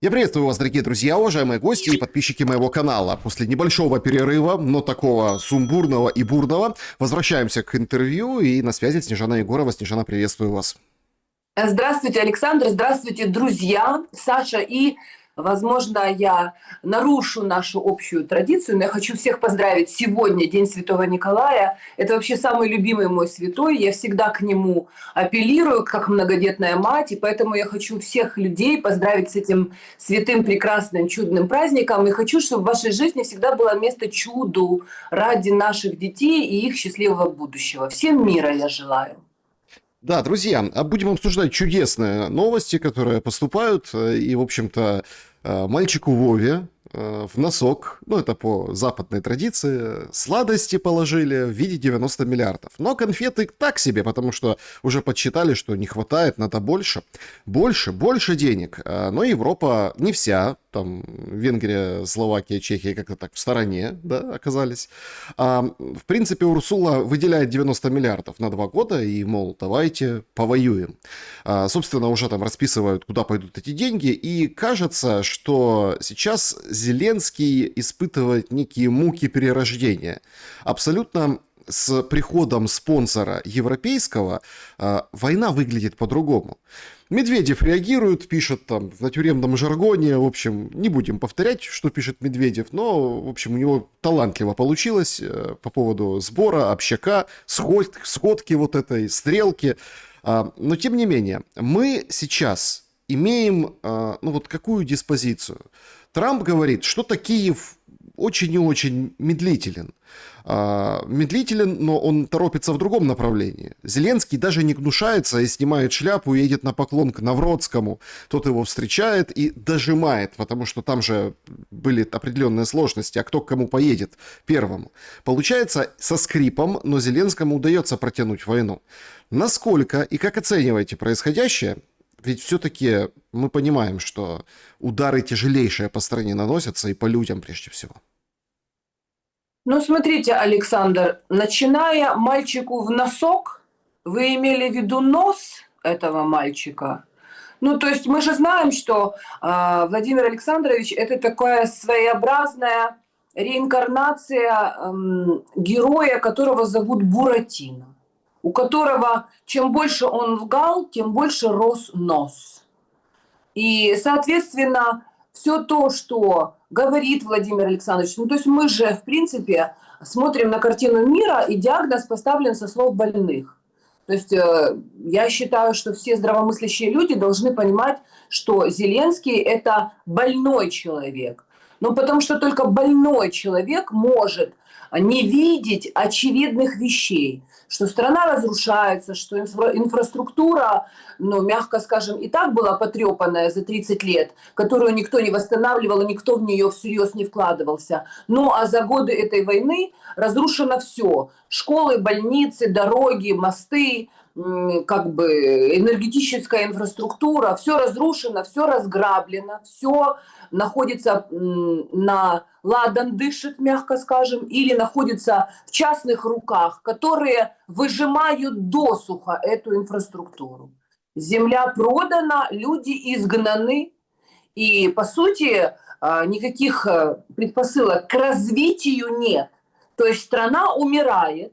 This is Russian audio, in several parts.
Я приветствую вас, дорогие друзья, уважаемые гости и подписчики моего канала. После небольшого перерыва, но такого сумбурного и бурного, возвращаемся к интервью, и на связи Снежана Егорова. Снежана, приветствую вас. Здравствуйте, Александр, здравствуйте, друзья, Саша. И, возможно, я нарушу нашу общую традицию, но я хочу всех поздравить. Сегодня День Святого Николая. Это вообще самый любимый мой святой. Я всегда к нему апеллирую, как многодетная мать. И поэтому я хочу всех людей поздравить с этим святым, прекрасным, чудным праздником. И хочу, чтобы в вашей жизни всегда было место чуду ради наших детей и их счастливого будущего. Всем мира я желаю. Да, друзья, будем обсуждать чудесные новости, которые поступают, и, в общем-то, мальчику Вове в носок, ну это по западной традиции, сладости положили в виде 90 миллиардов. Но конфеты так себе, потому что уже подсчитали, что не хватает, надо больше. Больше денег. Но Европа не вся, там Венгрия, Словакия, Чехия как-то так в стороне, да, оказались. В принципе, Урсула выделяет 90 миллиардов на 2 года и, мол, давайте повоюем. Собственно, уже там расписывают, куда пойдут эти деньги, и кажется, что сейчас Зеленский испытывает некие муки перерождения. Абсолютно с приходом спонсора европейского война выглядит по-другому. Медведев реагирует, пишет там в тюремном жаргоне, в общем, не будем повторять, что пишет Медведев, но, в общем, у него талантливо получилось по поводу сбора, общака, сходки вот этой, стрелки. Но, тем не менее, мы сейчас имеем, ну вот какую диспозицию? Трамп говорит, что Киев очень и очень медлителен. Медлителен, но он торопится в другом направлении. Зеленский даже не гнушается и снимает шляпу, и едет на поклон к Навродскому. Тот его встречает и дожимает, потому что там же были определенные сложности, а кто к кому поедет первому. Получается со скрипом, но Зеленскому удается протянуть войну. Насколько и как оцениваете происходящее? Ведь все-таки мы понимаем, что удары тяжелейшие по стране наносятся и по людям прежде всего. Ну, смотрите, Александр, начиная мальчику в носок, вы имели в виду нос этого мальчика? Ну, то есть мы же знаем, что Владимир Александрович – это такая своеобразная реинкарнация героя, которого зовут Буратино, у которого чем больше он лгал, тем больше рос нос. И, соответственно, все то, что говорит Владимир Александрович, ну, то есть мы же, в принципе, смотрим на картину мира, и диагноз поставлен со слов больных. То есть я считаю, что все здравомыслящие люди должны понимать, что Зеленский – это больной человек. Ну, потому что только больной человек может не видеть очевидных вещей, что страна разрушается, что инфраструктура, ну, мягко скажем, и так была потрепанная за 30 лет, которую никто не восстанавливал, и никто в нее всерьез не вкладывался. Ну, а за годы этой войны разрушено все. Школы, больницы, дороги, мосты, как бы энергетическая инфраструктура, все разрушено, все разграблено, все находится на ладан дышит, мягко скажем, или находится в частных руках, которые выжимают досуха эту инфраструктуру. Земля продана, люди изгнаны, и, по сути, никаких предпосылок к развитию нет. То есть страна умирает,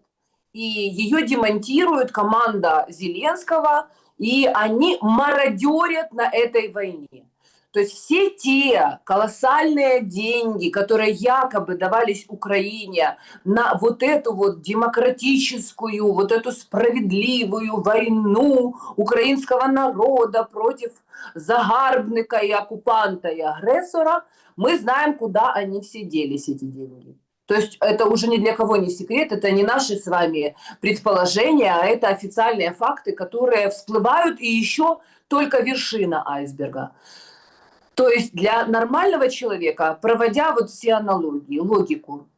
и ее демонтирует команда Зеленского, и они мародерят на этой войне. То есть все те колоссальные деньги, которые якобы давались Украине на вот эту вот демократическую, вот эту справедливую войну украинского народа против загарбника и оккупанта и агрессора, мы знаем, куда они все делись, эти деньги. То есть это уже ни для кого не секрет, это не наши с вами предположения, а это официальные факты, которые всплывают, и еще только вершина айсберга. То есть для нормального человека, проводя вот все аналогии, логику,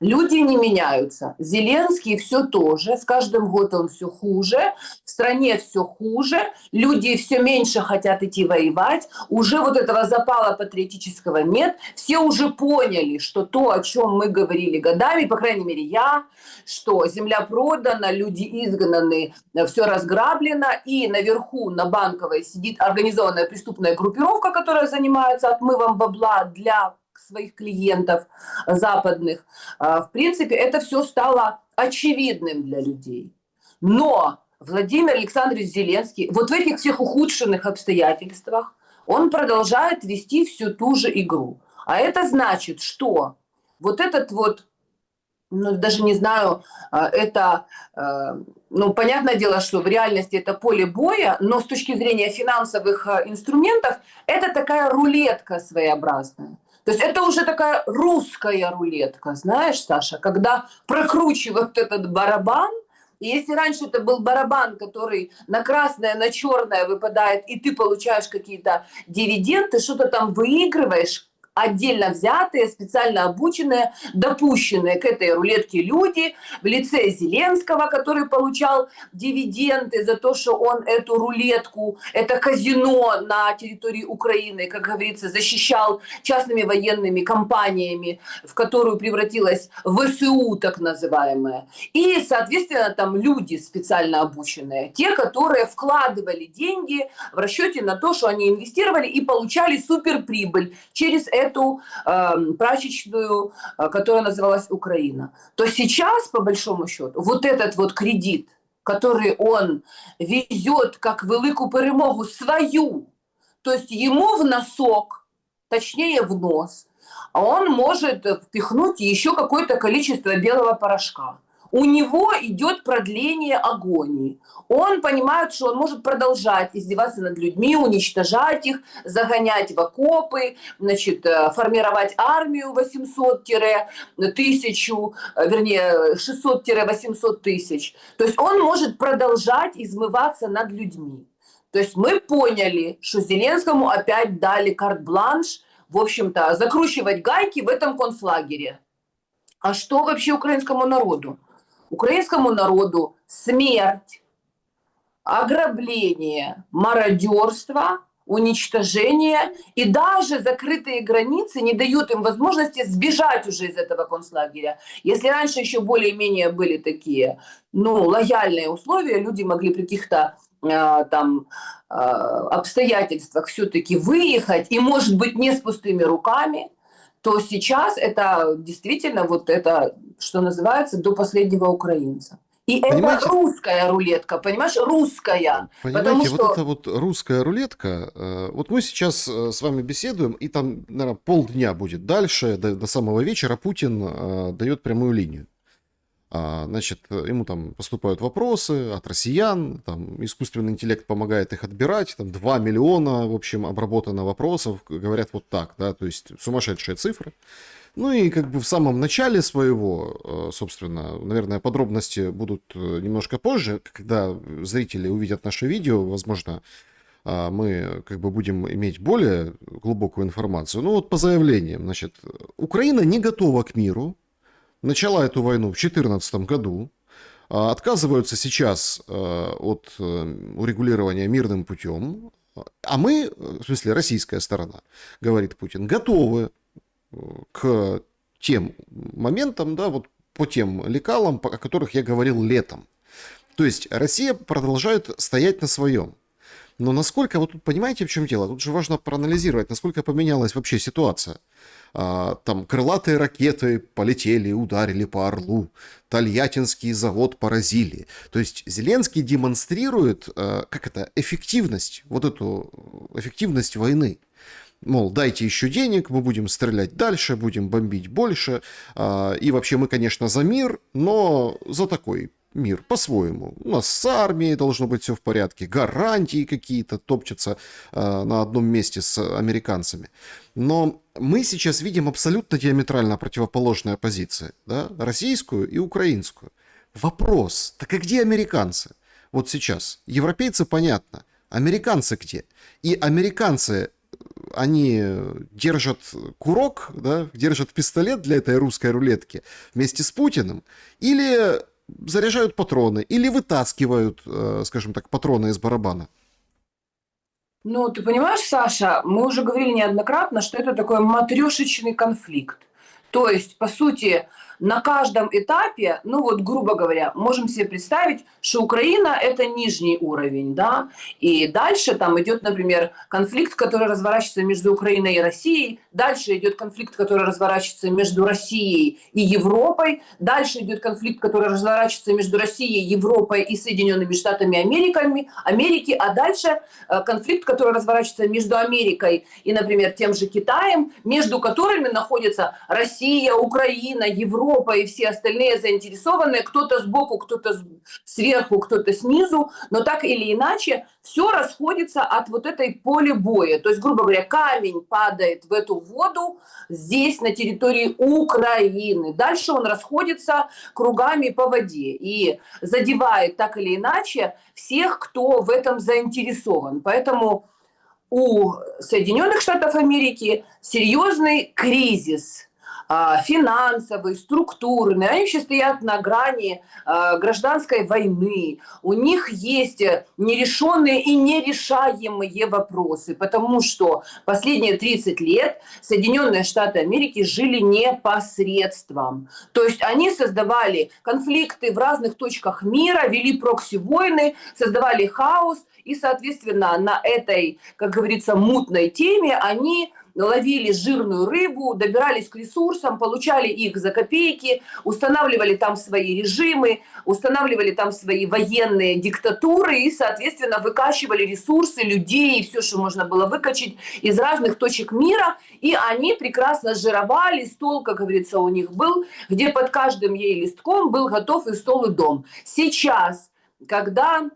Люди не меняются. Зеленский все тоже. С каждым годом все хуже. В стране все хуже. Люди все меньше хотят идти воевать. Уже вот этого запала патриотического нет. Все уже поняли, что то, о чем мы говорили годами, по крайней мере я, что земля продана, люди изгнаны, все разграблено, и наверху на Банковой сидит организованная преступная группировка, которая занимается отмывом бабла для своих клиентов западных. В принципе, это все стало очевидным для людей. Но Владимир Александрович Зеленский вот в этих всех ухудшенных обстоятельствах он продолжает вести всю ту же игру. А это значит, что вот этот вот, ну, даже не знаю, это, ну, понятное дело, что в реальности это поле боя, но с точки зрения финансовых инструментов это такая рулетка своеобразная. То есть это уже такая русская рулетка, знаешь, Саша, когда прокручивают этот барабан, и если раньше это был барабан, который на красное, на черное выпадает, и ты получаешь какие-то дивиденды, что-то там выигрываешь, отдельно взятые, специально обученные, допущенные к этой рулетке люди в лице Зеленского, который получал дивиденды за то, что он эту рулетку, это казино на территории Украины, как говорится, защищал частными военными компаниями, в которую превратилась ВСУ, так называемая. И, соответственно, там люди специально обученные, те, которые вкладывали деньги в расчете на то, что они инвестировали и получали суперприбыль через эту прачечную, которая называлась Украина. То сейчас, по большому счету, вот этот вот кредит, который он везет как великую перемогу свою, то есть ему в носок, точнее в нос, он может впихнуть еще какое-то количество белого порошка. У него идет продление агонии. Он понимает, что он может продолжать издеваться над людьми, уничтожать их, загонять в окопы, значит, формировать армию 800-1000, вернее, 600-800 тысяч. То есть он может продолжать измываться над людьми. То есть мы поняли, что Зеленскому опять дали карт-бланш, в общем-то, закручивать гайки в этом концлагере. А что вообще украинскому народу? Украинскому народу смерть, ограбление, мародерство, уничтожение, и даже закрытые границы не дают им возможности сбежать уже из этого концлагеря. Если раньше еще более-менее были такие, ну, лояльные условия, люди могли при каких-то там обстоятельствах все-таки выехать, и, может быть, не с пустыми руками, то сейчас это действительно вот это, что называется, до последнего украинца. И Понимаете? это русская рулетка, понимаешь, русская. Понимаете, Потому вот что эта вот русская рулетка, вот мы сейчас с вами беседуем, и там, наверное, полдня будет дальше, до самого вечера Путин дает прямую линию. Значит, ему там поступают вопросы от россиян, там искусственный интеллект помогает их отбирать, там 2 миллиона, в общем, обработано вопросов, говорят вот так, да, то есть сумасшедшие цифры. Ну и как бы в самом начале своего, собственно, наверное, подробности будут немножко позже, когда зрители увидят наше видео, возможно, мы как бы будем иметь более глубокую информацию. Ну вот по заявлениям, значит, Украина не готова к миру, начала эту войну в 2014 году, отказываются сейчас от урегулирования мирным путем, а мы, в смысле российская сторона, говорит Путин, готовы к тем моментам, да, вот по тем лекалам, о которых я говорил летом. То есть Россия продолжает стоять на своем. Но насколько, вот тут понимаете, в чем дело? Тут же важно проанализировать, насколько поменялась вообще ситуация. Там крылатые ракеты полетели, ударили по Орлу, Тольяттинский завод поразили. То есть Зеленский демонстрирует, как это, эффективность, вот эту эффективность войны. Мол, дайте еще денег, мы будем стрелять дальше, будем бомбить больше. И вообще мы, конечно, за мир, но за такой мир по-своему. У нас с армией должно быть все в порядке, гарантии какие-то топчутся на одном месте с американцами. Но мы сейчас видим абсолютно диаметрально противоположные позиции, да? Российскую и украинскую. Вопрос, так а где американцы? Вот сейчас. Европейцы понятно, американцы где? И американцы они держат курок, да, держат пистолет для этой русской рулетки вместе с Путиным, или заряжают патроны, или вытаскивают, скажем так, патроны из барабана? Ну, ты понимаешь, Саша, мы уже говорили неоднократно, что это такой матрешечный конфликт. То есть, по сути, на каждом этапе, ну вот, грубо говоря, можем себе представить, что Украина – это нижний уровень, да, и дальше там идет, например, конфликт, который разворачивается между Украиной и Россией, дальше идет конфликт, который разворачивается между Россией и Европой, дальше идет конфликт, который разворачивается между Россией, Европой и Соединенными Штатами Америки, а дальше конфликт, который разворачивается между Америкой и, например, тем же Китаем, между которыми находятся Россия, Украина, Европа и все остальные заинтересованные, кто-то сбоку, кто-то сверху, кто-то снизу, но так или иначе все расходится от вот этой поля боя. То есть, грубо говоря, камень падает в эту воду здесь, на территории Украины. Дальше он расходится кругами по воде и задевает так или иначе всех, кто в этом заинтересован. Поэтому у Соединенных Штатов Америки серьезный кризис финансовый, структурный. Они вообще стоят на грани гражданской войны. У них есть нерешенные и нерешаемые вопросы, потому что последние 30 лет Соединенные Штаты Америки жили непосредством. То есть они создавали конфликты в разных точках мира, вели прокси-войны, создавали хаос, и, соответственно, на этой, как говорится, мутной теме они ловили жирную рыбу, добирались к ресурсам, получали их за копейки, устанавливали там свои режимы, устанавливали там свои военные диктатуры и, соответственно, выкачивали ресурсы, людей и все, что можно было выкачать из разных точек мира. И они прекрасно жировали, стол, как говорится, у них был, где под каждым ей листком был готов и стол, и дом. Сейчас, когда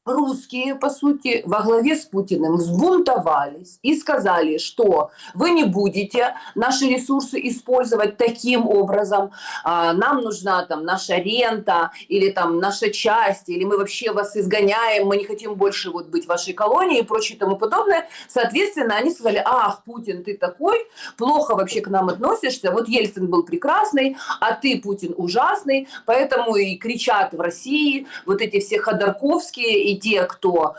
русские, по сути, во главе с Путиным взбунтовались и сказали, что вы не будете наши ресурсы использовать таким образом, нам нужна там наша рента или там наша часть, или мы вообще вас изгоняем, мы не хотим больше вот быть вашей колонией и прочее и тому подобное. Соответственно, они сказали: ах, Путин, ты такой, плохо вообще к нам относишься, вот Ельцин был прекрасный, а ты, Путин, ужасный, поэтому и кричат в России вот эти все ходорковские и те, кто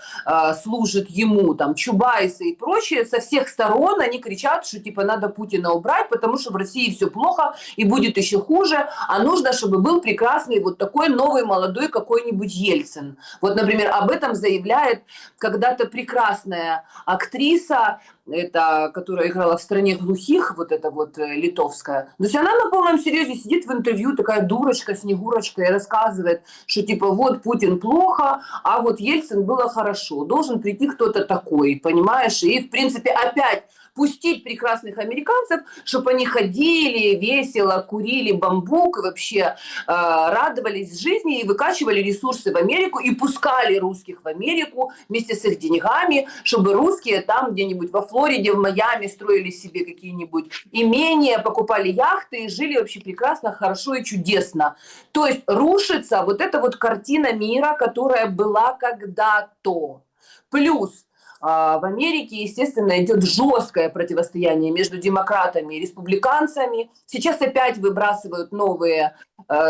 служит ему, там, Чубайсы и прочее, со всех сторон они кричат, что типа надо Путина убрать, потому что в России все плохо и будет еще хуже, а нужно, чтобы был прекрасный вот такой новый молодой какой-нибудь Ельцин. Вот, например, об этом заявляет когда-то прекрасная актриса, это, которая играла в «Стране глухих», вот эта вот литовская. То есть она на полном серьезе сидит в интервью, такая дурочка, снегурочка, и рассказывает, что типа вот Путин плохо, а вот Ельцин было хорошо. Должен прийти кто-то такой, понимаешь? И, в принципе, опять пустить прекрасных американцев, чтобы они ходили весело, курили бамбук и вообще радовались жизни и выкачивали ресурсы в Америку и пускали русских в Америку вместе с их деньгами, чтобы русские там где-нибудь во Флориде, в Майами строили себе какие-нибудь имения, покупали яхты и жили вообще прекрасно, хорошо и чудесно. То есть рушится вот эта вот картина мира, которая была когда-то. Плюс в Америке, естественно, идет жесткое противостояние между демократами и республиканцами. Сейчас опять выбрасывают новые,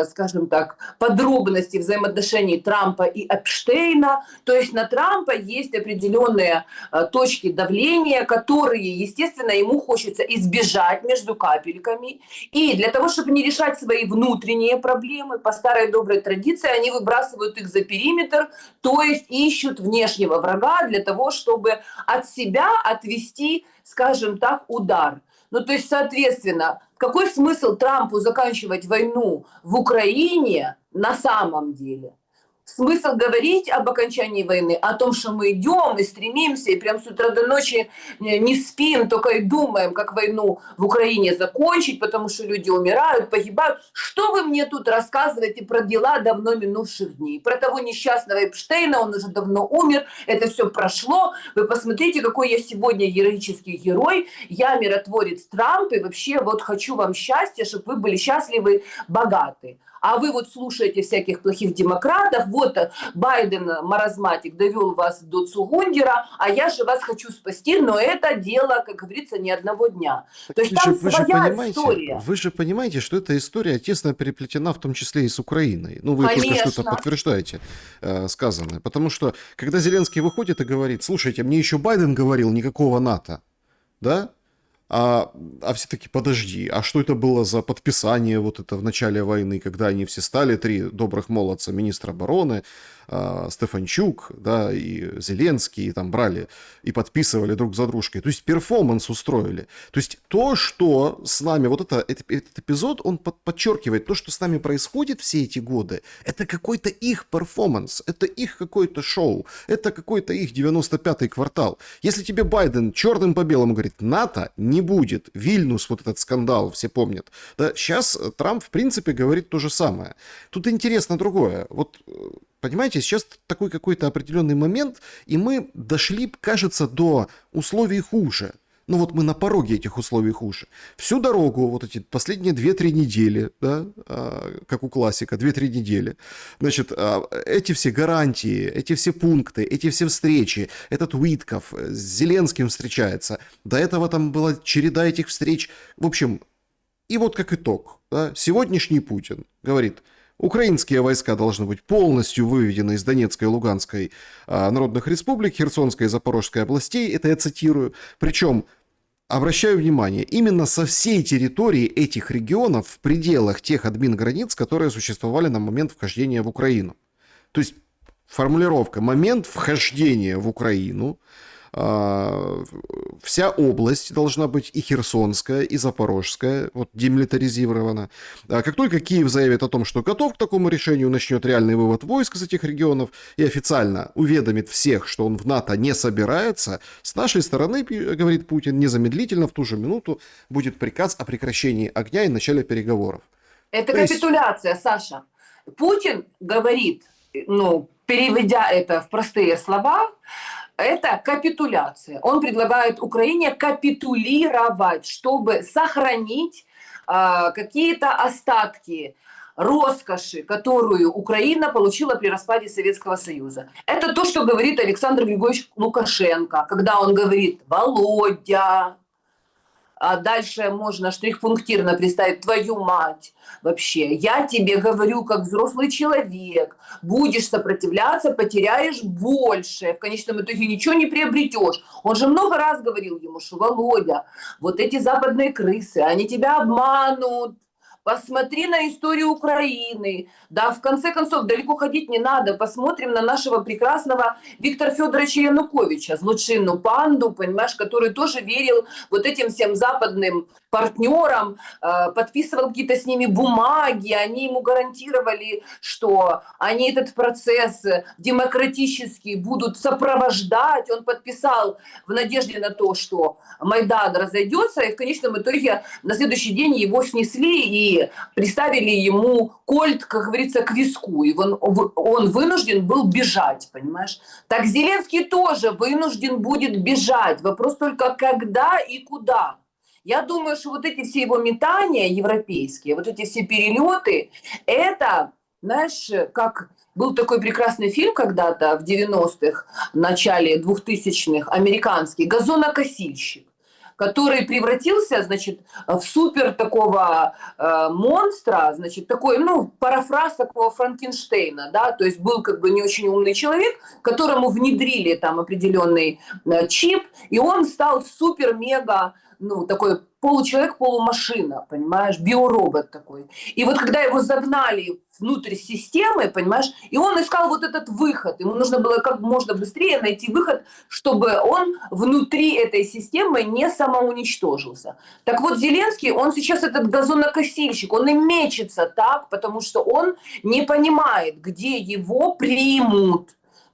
скажем так, подробности взаимоотношений Трампа и Эпштейна. То есть на Трампа есть определенные точки давления, которые, естественно, ему хочется избежать между капельками. И для того, чтобы не решать свои внутренние проблемы, по старой доброй традиции, они выбрасывают их за периметр, то есть ищут внешнего врага для того, чтобы от себя отвести, скажем так, удар. Ну, то есть, соответственно, какой смысл Трампу заканчивать войну в Украине на самом деле? Смысл говорить об окончании войны, о том, что мы идем и стремимся, и прям с утра до ночи не спим, только и думаем, как войну в Украине закончить, потому что люди умирают, погибают. Что вы мне тут рассказываете про дела давно минувших дней? Про того несчастного Эпштейна, он уже давно умер, это все прошло. Вы посмотрите, какой я сегодня героический герой. Я миротворец Трамп, и вообще вот хочу вам счастья, чтобы вы были счастливы, богаты. а вы вот слушаете всяких плохих демократов, вот Байден, маразматик, довел вас до Цугундера, а я же вас хочу спасти, но это дело, как говорится, не одного дня. То есть там своя история. Вы же понимаете, что эта история тесно переплетена в том числе и с Украиной. Ну, вы только Конечно. что-то подтверждаете сказанное. Потому что, когда Зеленский выходит и говорит, слушайте, мне еще Байден говорил, никакого НАТО, да? А все таки подожди, а что это было за подписание вот это в начале войны, когда они все стали, три добрых молодца, министр обороны, Стефанчук, да, и Зеленский, и там брали и подписывали друг за дружкой. То есть перформанс устроили. То есть то, что с нами, вот этот эпизод, он подчеркивает то, что с нами происходит все эти годы, это какой-то их перформанс, это их какое-то шоу, это какой-то их 95-й квартал. Если тебе Байден черным по белому говорит, НАТО не будет, Вильнюс, вот этот скандал, все помнят, да, сейчас Трамп, в принципе, говорит то же самое. Тут интересно другое. Вот понимаете, сейчас такой какой-то определенный момент, и мы дошли, кажется, до условий хуже. Ну вот мы на пороге этих условий хуже. Всю дорогу, вот эти последние 2-3 недели, да, как у классика, 2-3 недели, значит, эти все гарантии, эти все пункты, эти все встречи, этот Уитков с Зеленским встречается, до этого там была череда этих встреч. В общем, и вот как итог, да, сегодняшний Путин говорит, украинские войска должны быть полностью выведены из Донецкой и Луганской народных республик, Херсонской и Запорожской областей, это я цитирую, причем, обращаю внимание, именно со всей территории этих регионов в пределах тех админграниц, которые существовали на момент вхождения в Украину. То есть формулировка «момент вхождения в Украину», вся область должна быть и Херсонская, и Запорожская, вот демилитаризирована. Как только Киев заявит о том, что готов к такому решению, начнет реальный вывод войск из этих регионов и официально уведомит всех, что он в НАТО не собирается, с нашей стороны, говорит Путин, незамедлительно в ту же минуту будет приказ о прекращении огня и начале переговоров. Это капитуляция, Саша. Путин говорит, ну, переведя это в простые слова, это капитуляция. Он предлагает Украине капитулировать, чтобы сохранить какие-то остатки роскоши, которую Украина получила при распаде Советского Союза. Это то, что говорит Александр Григорьевич Лукашенко, когда он говорит «Володя», а дальше можно штрих-пунктирно представить «твою мать». Вообще, я тебе говорю, как взрослый человек, будешь сопротивляться, потеряешь больше, в конечном итоге ничего не приобретешь. Он же много раз говорил ему, что Володя, вот эти западные крысы, они тебя обманут. Посмотри на историю Украины. Да, в конце концов, далеко ходить не надо. Посмотрим на нашего прекрасного Виктора Федоровича Януковича, злочинную панду, понимаешь, который тоже верил вот этим всем западным партнерам, подписывал какие-то с ними бумаги, они ему гарантировали, что они этот процесс демократический будут сопровождать. Он подписал в надежде на то, что Майдан разойдется, и в конечном итоге на следующий день его снесли и приставили ему кольт, как говорится, к виску. И он вынужден был бежать, понимаешь? Так Зеленский тоже вынужден будет бежать. Вопрос только когда и куда. Я думаю, что вот эти все его метания европейские, вот эти все перелеты, это, знаешь, как был такой прекрасный фильм когда-то в 90-х, в начале 2000-х, американский «Газонокосильщик», который превратился, значит, в супер такого монстра, значит, такой, ну, парафраз такого Франкенштейна, да, то есть был как бы не очень умный человек, которому внедрили там определенный чип, и он стал супер-мега, ну, такой получеловек, полумашина, понимаешь, биоробот такой. И вот когда его загнали внутрь системы, понимаешь, и он искал вот этот выход, ему нужно было как можно быстрее найти выход, чтобы он внутри этой системы не самоуничтожился. Так вот, Зеленский, он сейчас этот газонокосильщик, он и мечется так, потому что он не понимает, где его примут.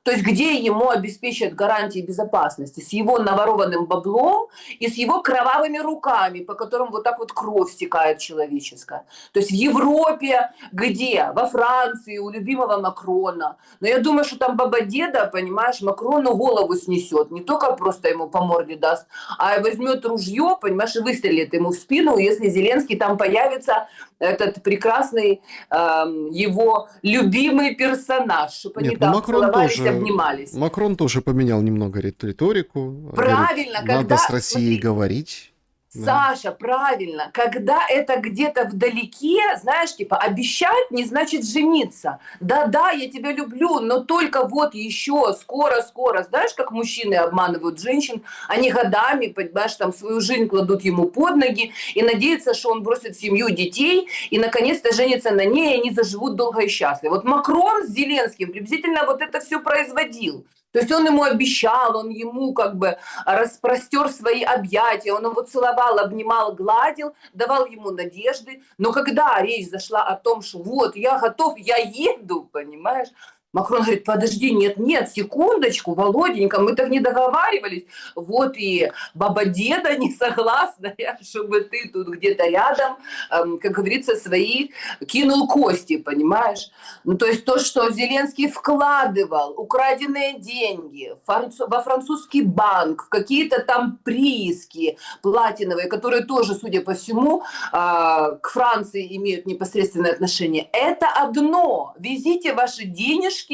То есть где ему обеспечат гарантии безопасности? С его наворованным баблом и с его кровавыми руками, по которым вот так вот кровь стекает человеческая. То есть в Европе где? Во Франции, у любимого Макрона. Но я думаю, что там баба деда, понимаешь, Макрону голову снесет. Не только просто ему по морде даст, а возьмет ружье, понимаешь, и выстрелит ему в спину, если Зеленский там появится, этот прекрасный его любимый персонаж, чтобы они Нет, ну там целовались, обнимались. Макрон тоже поменял немного риторику. Говорит, Правильно, надо когда, с Россией смотри, говорить. Да. Саша, правильно, когда это где-то вдалеке, знаешь, типа обещать не значит жениться. Да-да, я тебя люблю, но только вот еще скоро-скоро. Знаешь, как мужчины обманывают женщин, они годами, понимаешь, там свою жизнь кладут ему под ноги и надеются, что он бросит семью, детей и наконец-то женится на ней, и они заживут долго и счастливо. Вот Макрон с Зеленским приблизительно вот это все производил. То есть он ему обещал, он ему как бы распростер свои объятия, он его целовал, обнимал, гладил, давал ему надежды. Но когда речь зашла о том, что вот я готов, я еду, понимаешь, Макрон говорит, подожди, нет, секундочку, Володенька, мы так не договаривались. Вот и баба-деда не согласна, чтобы ты тут где-то рядом, как говорится, свои кинул кости, понимаешь? Ну, то есть то, что Зеленский вкладывал украденные деньги во французский банк, в какие-то там прииски платиновые, которые тоже, судя по всему, к Франции имеют непосредственное отношение. Это одно. Везите ваши денежки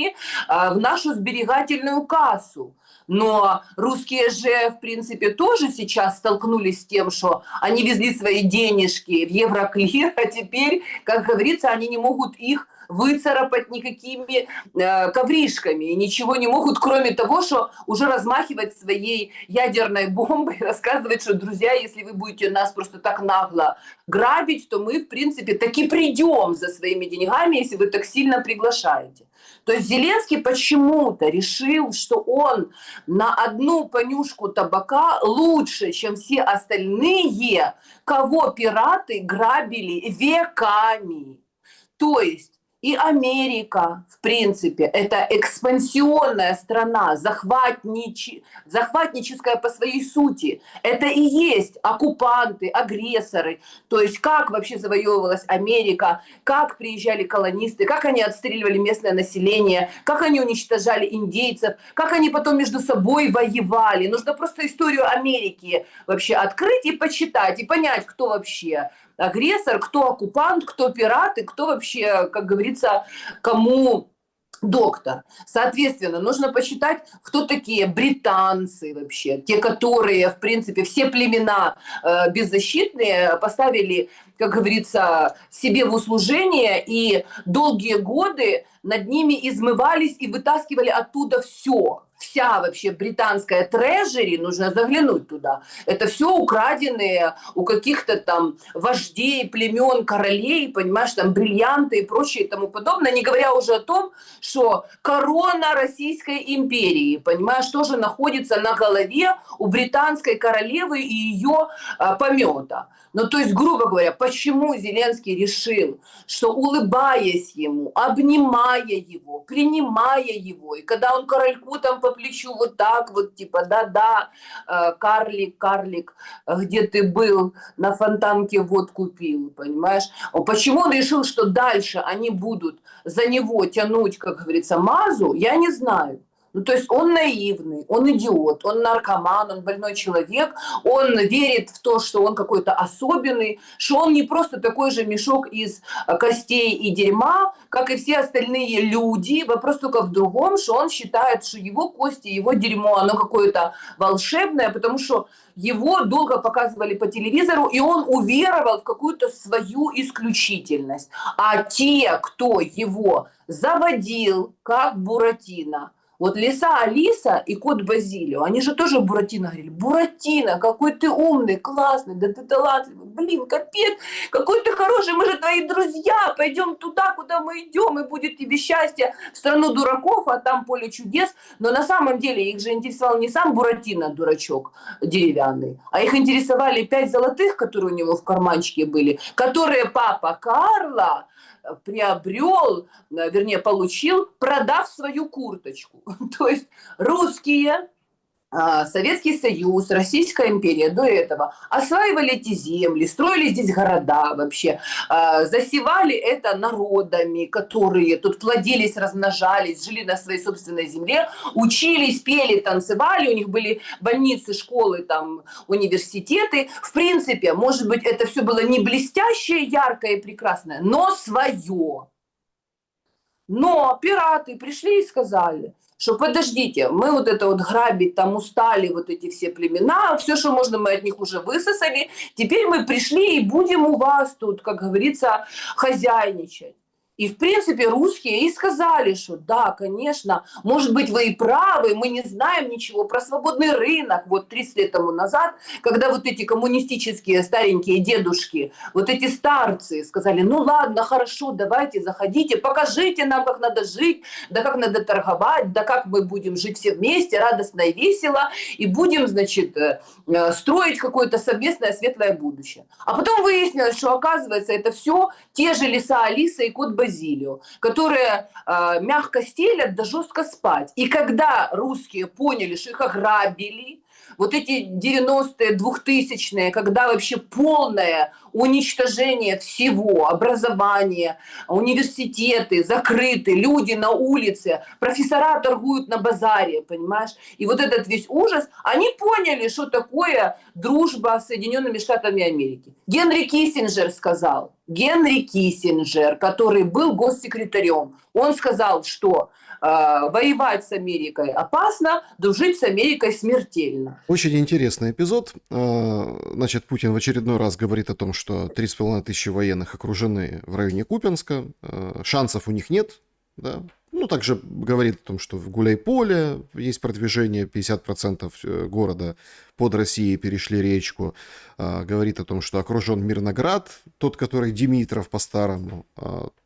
в нашу сберегательную кассу. Но русские же, в принципе, тоже сейчас столкнулись с тем, что они везли свои денежки в Евроклир, а теперь, как говорится, они не могут их выцарапать никакими ковришками, и ничего не могут, кроме того, что уже размахивать своей ядерной бомбой, рассказывать, что, друзья, если вы будете нас просто так нагло грабить, то мы, в принципе, таки придем за своими деньгами, если вы так сильно приглашаете. То есть Зеленский почему-то решил, что он на одну понюшку табака лучше, чем все остальные, кого пираты грабили веками. То есть и Америка, в принципе, это экспансионная страна, захватническая по своей сути. Это и есть оккупанты, агрессоры. То есть как вообще завоевывалась Америка, как приезжали колонисты, как они отстреливали местное население, как они уничтожали индейцев, как они потом между собой воевали. Нужно просто историю Америки вообще открыть и почитать, и понять, кто вообще агрессор, кто оккупант, кто пират и кто вообще, как говорится, кому доктор. Соответственно, нужно посчитать, кто такие британцы вообще, те, которые, в принципе, все племена беззащитные поставили, как говорится, себе в услужение и долгие годы над ними измывались и вытаскивали оттуда все. Вся вообще британская трежери, нужно заглянуть туда, это все украденные у каких-то там вождей, племен, королей, понимаешь, там бриллианты и прочее и тому подобное, не говоря уже о том, что корона Российской империи, понимаешь, тоже находится на голове у британской королевы и ее помета. Ну, то есть, грубо говоря, почему Зеленский решил, что улыбаясь ему, обнимая его, принимая его, и когда он корольку там по плечу вот так вот, типа, да-да, карлик, где ты был, на Фонтанке водку пил, понимаешь? Почему он решил, что дальше они будут за него тянуть, как говорится, мазу, я не знаю. Ну, то есть он наивный, он идиот, он наркоман, он больной человек, он верит в то, что он какой-то особенный, что он не просто такой же мешок из костей и дерьма, как и все остальные люди. Вопрос только в другом, что он считает, что его кости, его дерьмо, оно какое-то волшебное, потому что его долго показывали по телевизору, и он уверовал в какую-то свою исключительность. А те, кто его заводил, как Буратино, вот Лиса Алиса и кот Базилио, они же тоже Буратино говорили. Буратино, какой ты умный, классный, да ты талантливый. блин, капец, какой ты хороший, мы же твои друзья, пойдем туда, куда мы идем, и будет тебе счастье в страну дураков, а там поле чудес. Но на самом деле их же интересовал не сам Буратино, дурачок деревянный, а их интересовали 5 золотых, которые у него в карманчике были, которые папа Карло приобрел, вернее, получил, продав свою курточку. То есть русские, Советский Союз, Российская империя до этого осваивали эти земли, строили здесь города вообще, засевали это народами, которые тут плодились, размножались, жили на своей собственной земле, учились, пели, танцевали, у них были больницы, школы, там, университеты. В принципе, может быть, это все было не блестящее, яркое и прекрасное, но свое. Но пираты пришли и сказали, что подождите, мы вот это вот грабить там устали, вот эти все племена, все, что можно, мы от них уже высосали, теперь мы пришли и будем у вас тут, как говорится, хозяйничать. И, в принципе, русские и сказали, что да, конечно, может быть, вы и правы, мы не знаем ничего про свободный рынок. Вот 30 лет тому назад, когда вот эти коммунистические старенькие дедушки, вот эти старцы сказали, ну ладно, хорошо, давайте, заходите, покажите нам, как надо жить, да как надо торговать, да как мы будем жить все вместе, радостно и весело, и будем, значит, строить какое-то совместное светлое будущее. А потом выяснилось, что, оказывается, это все те же лиса Алиса и кот Базилио, которые мягко стелят да жестко спать. И когда русские поняли, что их ограбили, вот эти 90-е, 2000-е, когда вообще полное уничтожение всего, образование, университеты закрыты, люди на улице, профессора торгуют на базаре, понимаешь? И вот этот весь ужас, они поняли, что такое дружба с Соединенными Штатами Америки. Генри Киссинджер сказал, Генри Киссинджер, который был госсекретарем, он сказал, что воевать с Америкой опасно, дружить с Америкой смертельно. Очень интересный эпизод. Значит, Путин в очередной раз говорит о том, что 3,5 тысячи военных окружены в районе Купянска. Шансов у них нет. Да? Ну, также говорит о том, что в Гуляйполе есть продвижение, 50% города под Россией перешли речку. Говорит о том, что окружен Мирноград, тот, который Димитров по-старому,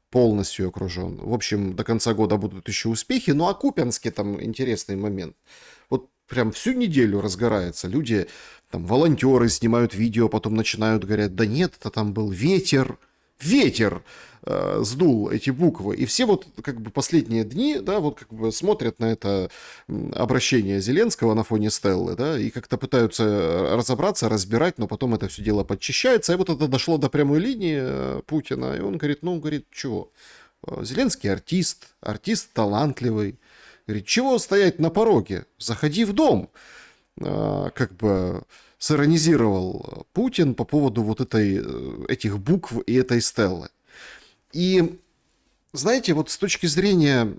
полностью окружен. В общем, до конца года будут еще успехи. Ну, а Купянске там интересный момент. Вот прям всю неделю разгорается. Люди, там, волонтеры снимают видео, потом начинают говорить, да нет, это там был ветер. Ветер сдул эти буквы. И все вот как бы последние дни, да, вот как бы смотрят на это обращение Зеленского на фоне Стеллы, да, и как-то пытаются разобраться, разбирать, но потом это все дело подчищается. И вот это дошло до прямой линии Путина, и он говорит, ну, говорит, чего? Зеленский артист талантливый. Говорит, чего стоять на пороге? Заходи в дом. Как бы сиронизировал Путин по поводу вот этих букв и этой стеллы. И, знаете, вот с точки зрения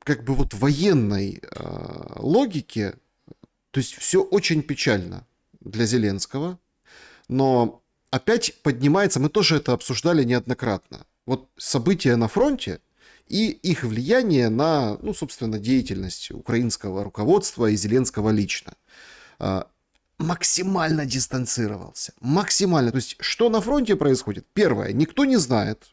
как бы вот военной логики, то есть все очень печально для Зеленского, но опять поднимается, мы тоже это обсуждали неоднократно, вот события на фронте и их влияние на, ну, собственно, деятельность украинского руководства и Зеленского лично. Максимально дистанцировался. Максимально. То есть, что на фронте происходит? Первое, никто не знает.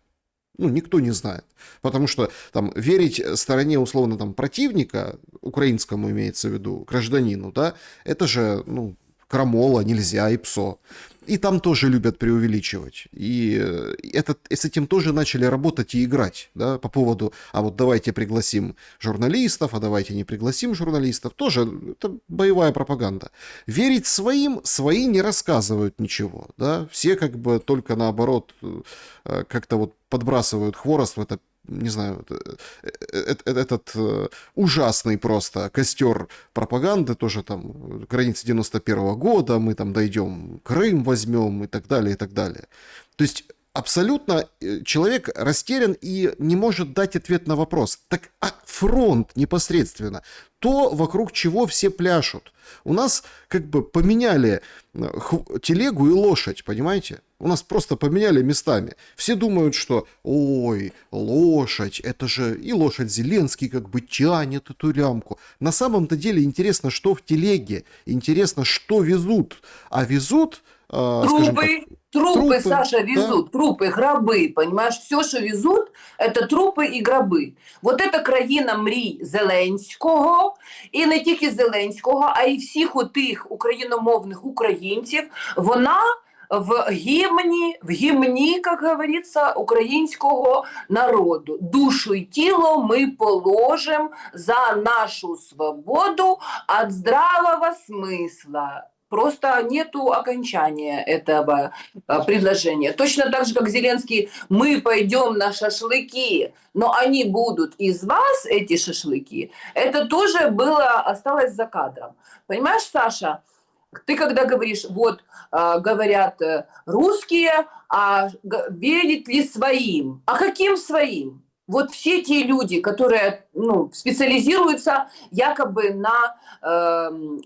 Ну, никто не знает. Потому что там верить стороне, условно, там, противника, украинскому имеется в виду, гражданину, да, это же, ну, крамола, нельзя, и ПСО. И там тоже любят преувеличивать. И с этим тоже начали работать и играть, да, по поводу, а вот давайте пригласим журналистов, а давайте не пригласим журналистов. Тоже это боевая пропаганда. Верить своим, свои не рассказывают ничего, да. Все как бы только наоборот как-то вот подбрасывают хворост в это, не знаю, этот ужасный просто костер пропаганды, тоже там границы 91-го года, мы там дойдем, Крым возьмем и так далее, и так далее. То есть абсолютно человек растерян и не может дать ответ на вопрос. Так а фронт непосредственно, то, вокруг чего все пляшут. У нас как бы поменяли телегу и лошадь, понимаете? У нас просто поменяли местами. Все думают, что ой, лошадь, это же и лошадь Зеленский как бы тянет эту лямку. На самом-то деле интересно, что в телеге, интересно, что везут. А везут скажем так, Трупы, трупы, Саша, да, везут, трупы, гробы, понимаешь, все, що везуть, это трупи і гроби. Вот это країна мрій Зеленського, і не тільки Зеленського, а й всіх отих україномовних українців, вона в гімні, як говориться, українського народу. Душу і тіло ми положим за нашу свободу от здравого смысла. Просто нету окончания этого предложения. Точно так же, как Зеленский, мы пойдем на шашлыки, но они будут из вас, эти шашлыки. Это тоже осталось за кадром. Понимаешь, Саша, ты когда говоришь, вот говорят русские, верить ли своим? А каким своим? Вот все те люди, которые специализируются якобы на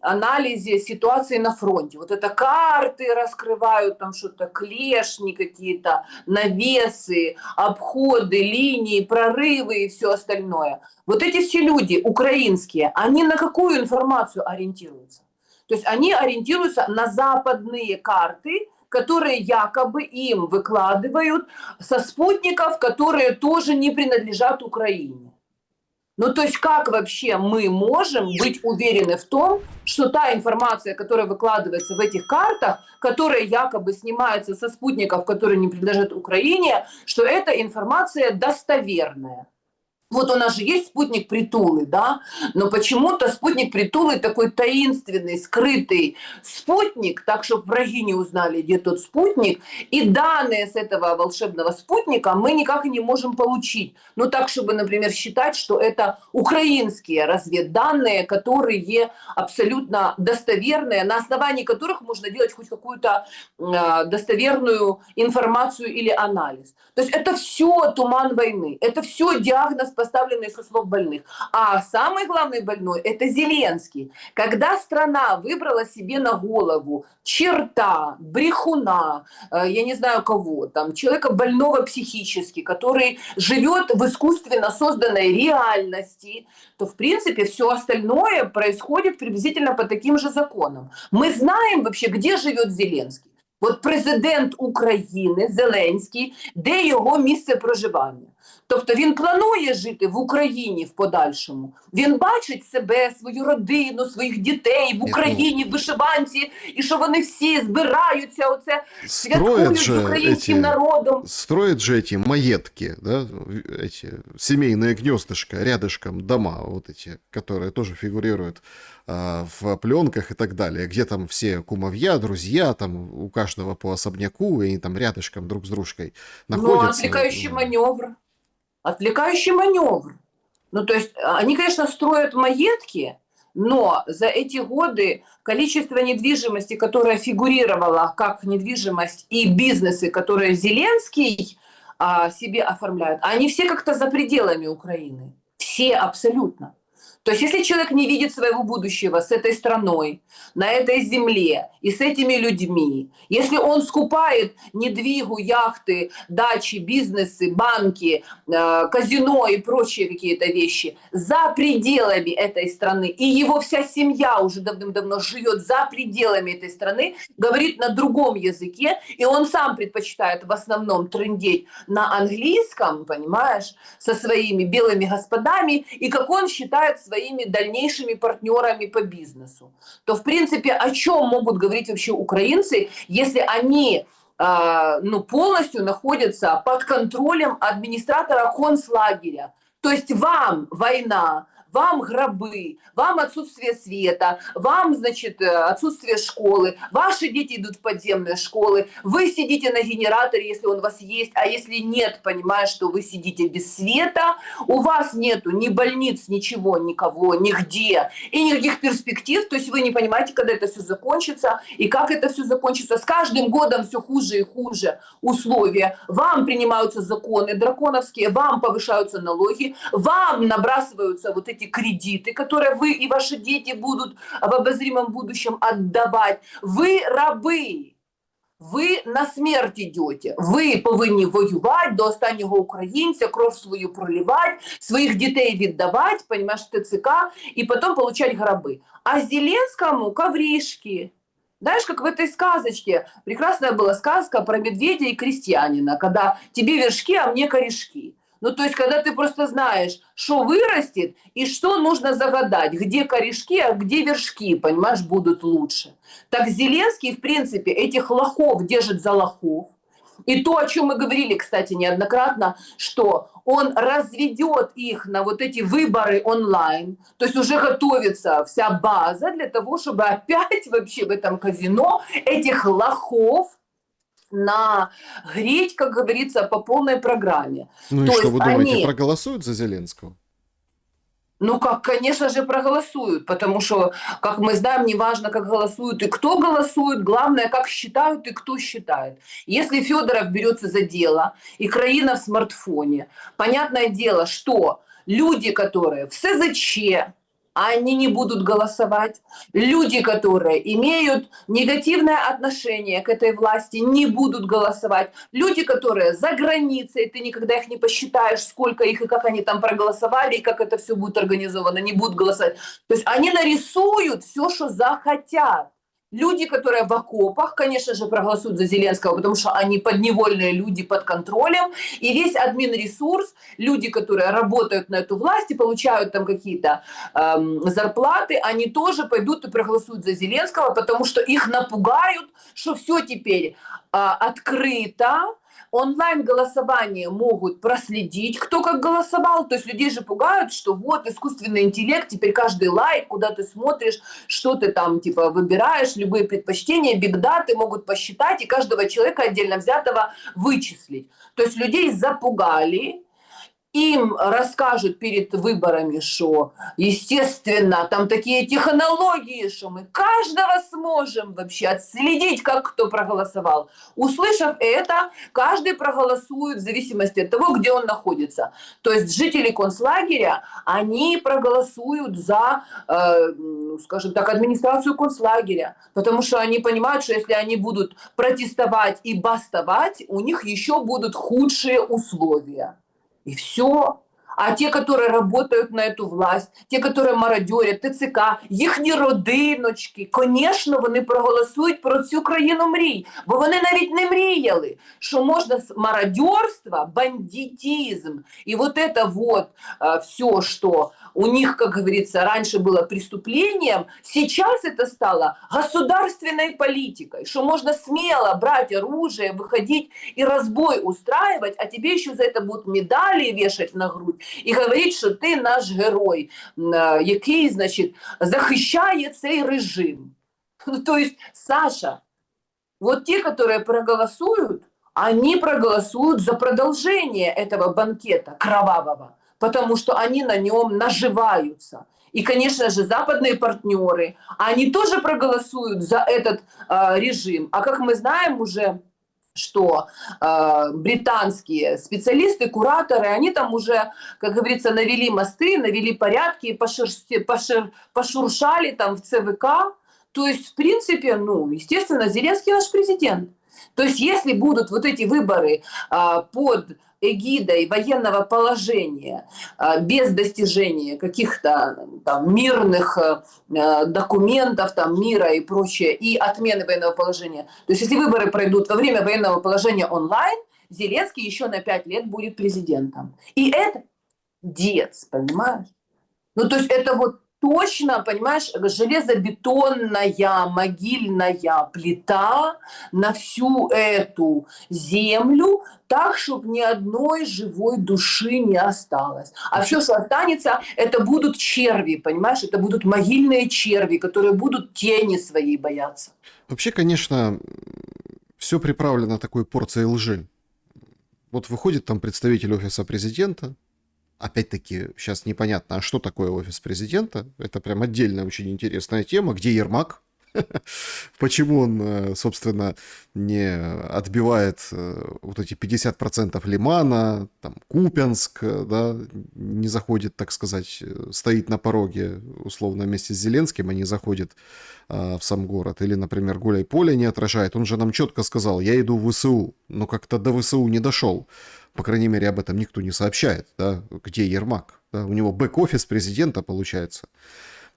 анализе ситуации на фронте. Вот это карты раскрывают, там что-то, клешни какие-то, навесы, обходы, линии, прорывы и все остальное. Вот эти все люди украинские, они на какую информацию ориентируются? То есть они ориентируются на западные карты, которые якобы им выкладывают со спутников, которые тоже не принадлежат Украине. Ну, то есть как вообще мы можем быть уверены в том, что та информация, которая выкладывается в этих картах, которая якобы снимается со спутников, которые не принадлежат Украине, что эта информация достоверная? Вот у нас же есть спутник Притулы, да, но почему-то спутник Притулы такой таинственный, скрытый спутник, так, чтобы враги не узнали, где тот спутник, и данные с этого волшебного спутника мы никак не можем получить. Ну, так, чтобы, например, считать, что это украинские разведданные, которые абсолютно достоверные, на основании которых можно делать хоть какую-то достоверную информацию или анализ. То есть это все туман войны, это все диагноз, поставленный со слов больных. А самый главный больной – это Зеленский. Когда страна выбрала себе на голову черта, брехуна, я не знаю кого, там, человека больного психически, который живет в искусственно созданной реальности, то, в принципе, все остальное происходит приблизительно по таким же законам. Мы знаем вообще, где живет Зеленский. От президент України Зеленський, де його місце проживання. Тобто він планує жити в Україні в подальшому. Він бачить себе, свою родину, своїх дітей в Україні, в вишиванці, і що вони всі збираються, оце святкують з українським народом. Строят же эти маетки, да, эти семейные гнездышко, рядышком дома, вот эти, которые тоже фигурируют в пленках и так далее, где там все кумовья, друзья, там у каждого по особняку, и они там рядышком друг с дружкой находятся. Ну, отвлекающий маневр. Отвлекающий маневр. Ну, то есть они, конечно, строят маетки, но за эти годы количество недвижимости, которая фигурировала как недвижимость, и бизнесы, которые Зеленский себе оформляет, они все как-то за пределами Украины. Все абсолютно. То есть если человек не видит своего будущего с этой страной, на этой земле и с этими людьми, если он скупает недвигу, яхты, дачи, бизнесы, банки, казино и прочие какие-то вещи за пределами этой страны, и его вся семья уже давным-давно живет за пределами этой страны, говорит на другом языке, и он сам предпочитает в основном трындеть на английском, понимаешь, со своими белыми господами, и как он считает своими дальнейшими партнерами по бизнесу, то, в принципе, о чем могут говорить вообще украинцы, если они полностью находятся под контролем администратора концлагеря? То есть вам война, вам гробы, вам отсутствие света, вам, значит, отсутствие школы, ваши дети идут в подземные школы, вы сидите на генераторе, если он у вас есть, а если нет, понимаешь, что вы сидите без света, у вас нету ни больниц, ничего, никого, нигде, и никаких перспектив, то есть вы не понимаете, когда это все закончится, и как это все закончится. С каждым годом все хуже и хуже условия. Вам принимаются законы драконовские, вам повышаются налоги, вам набрасываются вот эти кредиты, которые вы и ваши дети будут в обозримом будущем отдавать. Вы рабы. Ви на смерть йдете. Ви повинні воювати до останнього українця, кров свою проливати, своїх дітей віддавати, понимаешь, ТЦК, і потім получать гроби. А Зеленському ковришки. Знаешь, как в этой сказочке, прекрасная была сказка про медведя и крестьянина, когда тебе вершки, а мне корешки. Ну, то есть, когда ты просто знаешь, что вырастет и что нужно загадать, где корешки, а где вершки, понимаешь, будут лучше. Так Зеленский, в принципе, этих лохов держит за лохов. И то, о чем мы говорили, кстати, неоднократно, что он разведет их на вот эти выборы онлайн, то есть уже готовится вся база для того, чтобы опять вообще в этом казино этих лохов нагреть, как говорится, по полной программе. Ну и То что есть вы думаете, они проголосуют за Зеленского? ну, как, конечно же, проголосуют, потому что, как мы знаем, неважно, как голосуют и кто голосует, главное, как считают и кто считает. Если Федоров берется за дело, и краина в смартфоне, понятное дело, что люди, которые в СЗЧ, они не будут голосовать. Люди, которые имеют негативное отношение к этой власти, не будут голосовать. Люди, которые за границей, ты никогда их не посчитаешь, сколько их и как они там проголосовали, и как это все будет организовано, не будут голосовать. То есть они нарисуют все, что захотят. Люди, которые в окопах, конечно же, проголосуют за Зеленского, потому что они подневольные люди под контролем. И весь админресурс, люди, которые работают на эту власть и получают там какие-то зарплаты, они тоже пойдут и проголосуют за Зеленского, потому что их напугают, что все теперь открыто, онлайн-голосование могут проследить, кто как голосовал. То есть людей же пугают, что вот искусственный интеллект, теперь каждый лайк, куда ты смотришь, что ты там типа выбираешь, любые предпочтения, бигдаты могут посчитать и каждого человека отдельно взятого вычислить. То есть людей запугали, им расскажут перед выборами, что, естественно, там такие технологии, что мы каждого сможем вообще отследить, как кто проголосовал. Услышав это, каждый проголосует в зависимости от того, где он находится. То есть жители концлагеря, они проголосуют за, скажем так, администрацию концлагеря, потому что они понимают, что если они будут протестовать и бастовать, у них еще будут худшие условия. И все. А те, которые работають на эту власть, ті, які мародьорять, ТЦК, їхні родиночки, звісно, вони проголосують про цю країну мрій. Бо вони навіть не мріяли, що можна мародерство, бандитизм и вот это вот все, что у них, как говорится, раньше было преступлением, сейчас это стало государственной политикой, что можно смело брать оружие, выходить и разбой устраивать, а тебе еще за это будут медали вешать на грудь і говорить, що ти наш герой, який, значить, захищає цей режим. То есть, Саша, вот те, которые проголосуют, они проголосуют за продолжение этого банкета кровавого, потому что они на нем наживаются. И, конечно же, западные партнеры, они тоже проголосуют за этот режим. А как мы знаем уже, что британские специалисты, кураторы, они там уже, как говорится, навели мосты, навели порядки, пошуршали там в ЦВК. То есть, в принципе, ну, естественно, Зеленский наш президент. То есть, если будут вот эти выборы под эгидой военного положения, без достижения каких-то там мирных документов, там, мира и прочее, и отмены военного положения. То есть, если выборы пройдут во время военного положения онлайн, Зеленский еще на 5 лет будет президентом. И это дец, понимаешь? Ну, то есть, это вот точно, понимаешь, железобетонная могильная плита на всю эту землю, так, чтобы ни одной живой души не осталось. А все, что останется, это будут черви, понимаешь, это будут могильные черви, которые будут тени своей бояться. Вообще, конечно, все приправлено такой порцией лжи. Вот выходит там представитель офиса президента. Опять-таки, сейчас непонятно, а что такое офис президента. Это прям отдельная очень интересная тема. Где Ермак? Почему он, собственно, не отбивает вот эти 50% Лимана, там, Купянск, да, не заходит, так сказать, стоит на пороге, условно, вместе с Зеленским, а не заходит в сам город. Или, например, Гуляй-Поле не отражает. Он же нам четко сказал, я иду в ВСУ, но как-то до ВСУ не дошел. По крайней мере, об этом никто не сообщает, да, где Ермак. Да? У него бэк-офис президента, получается.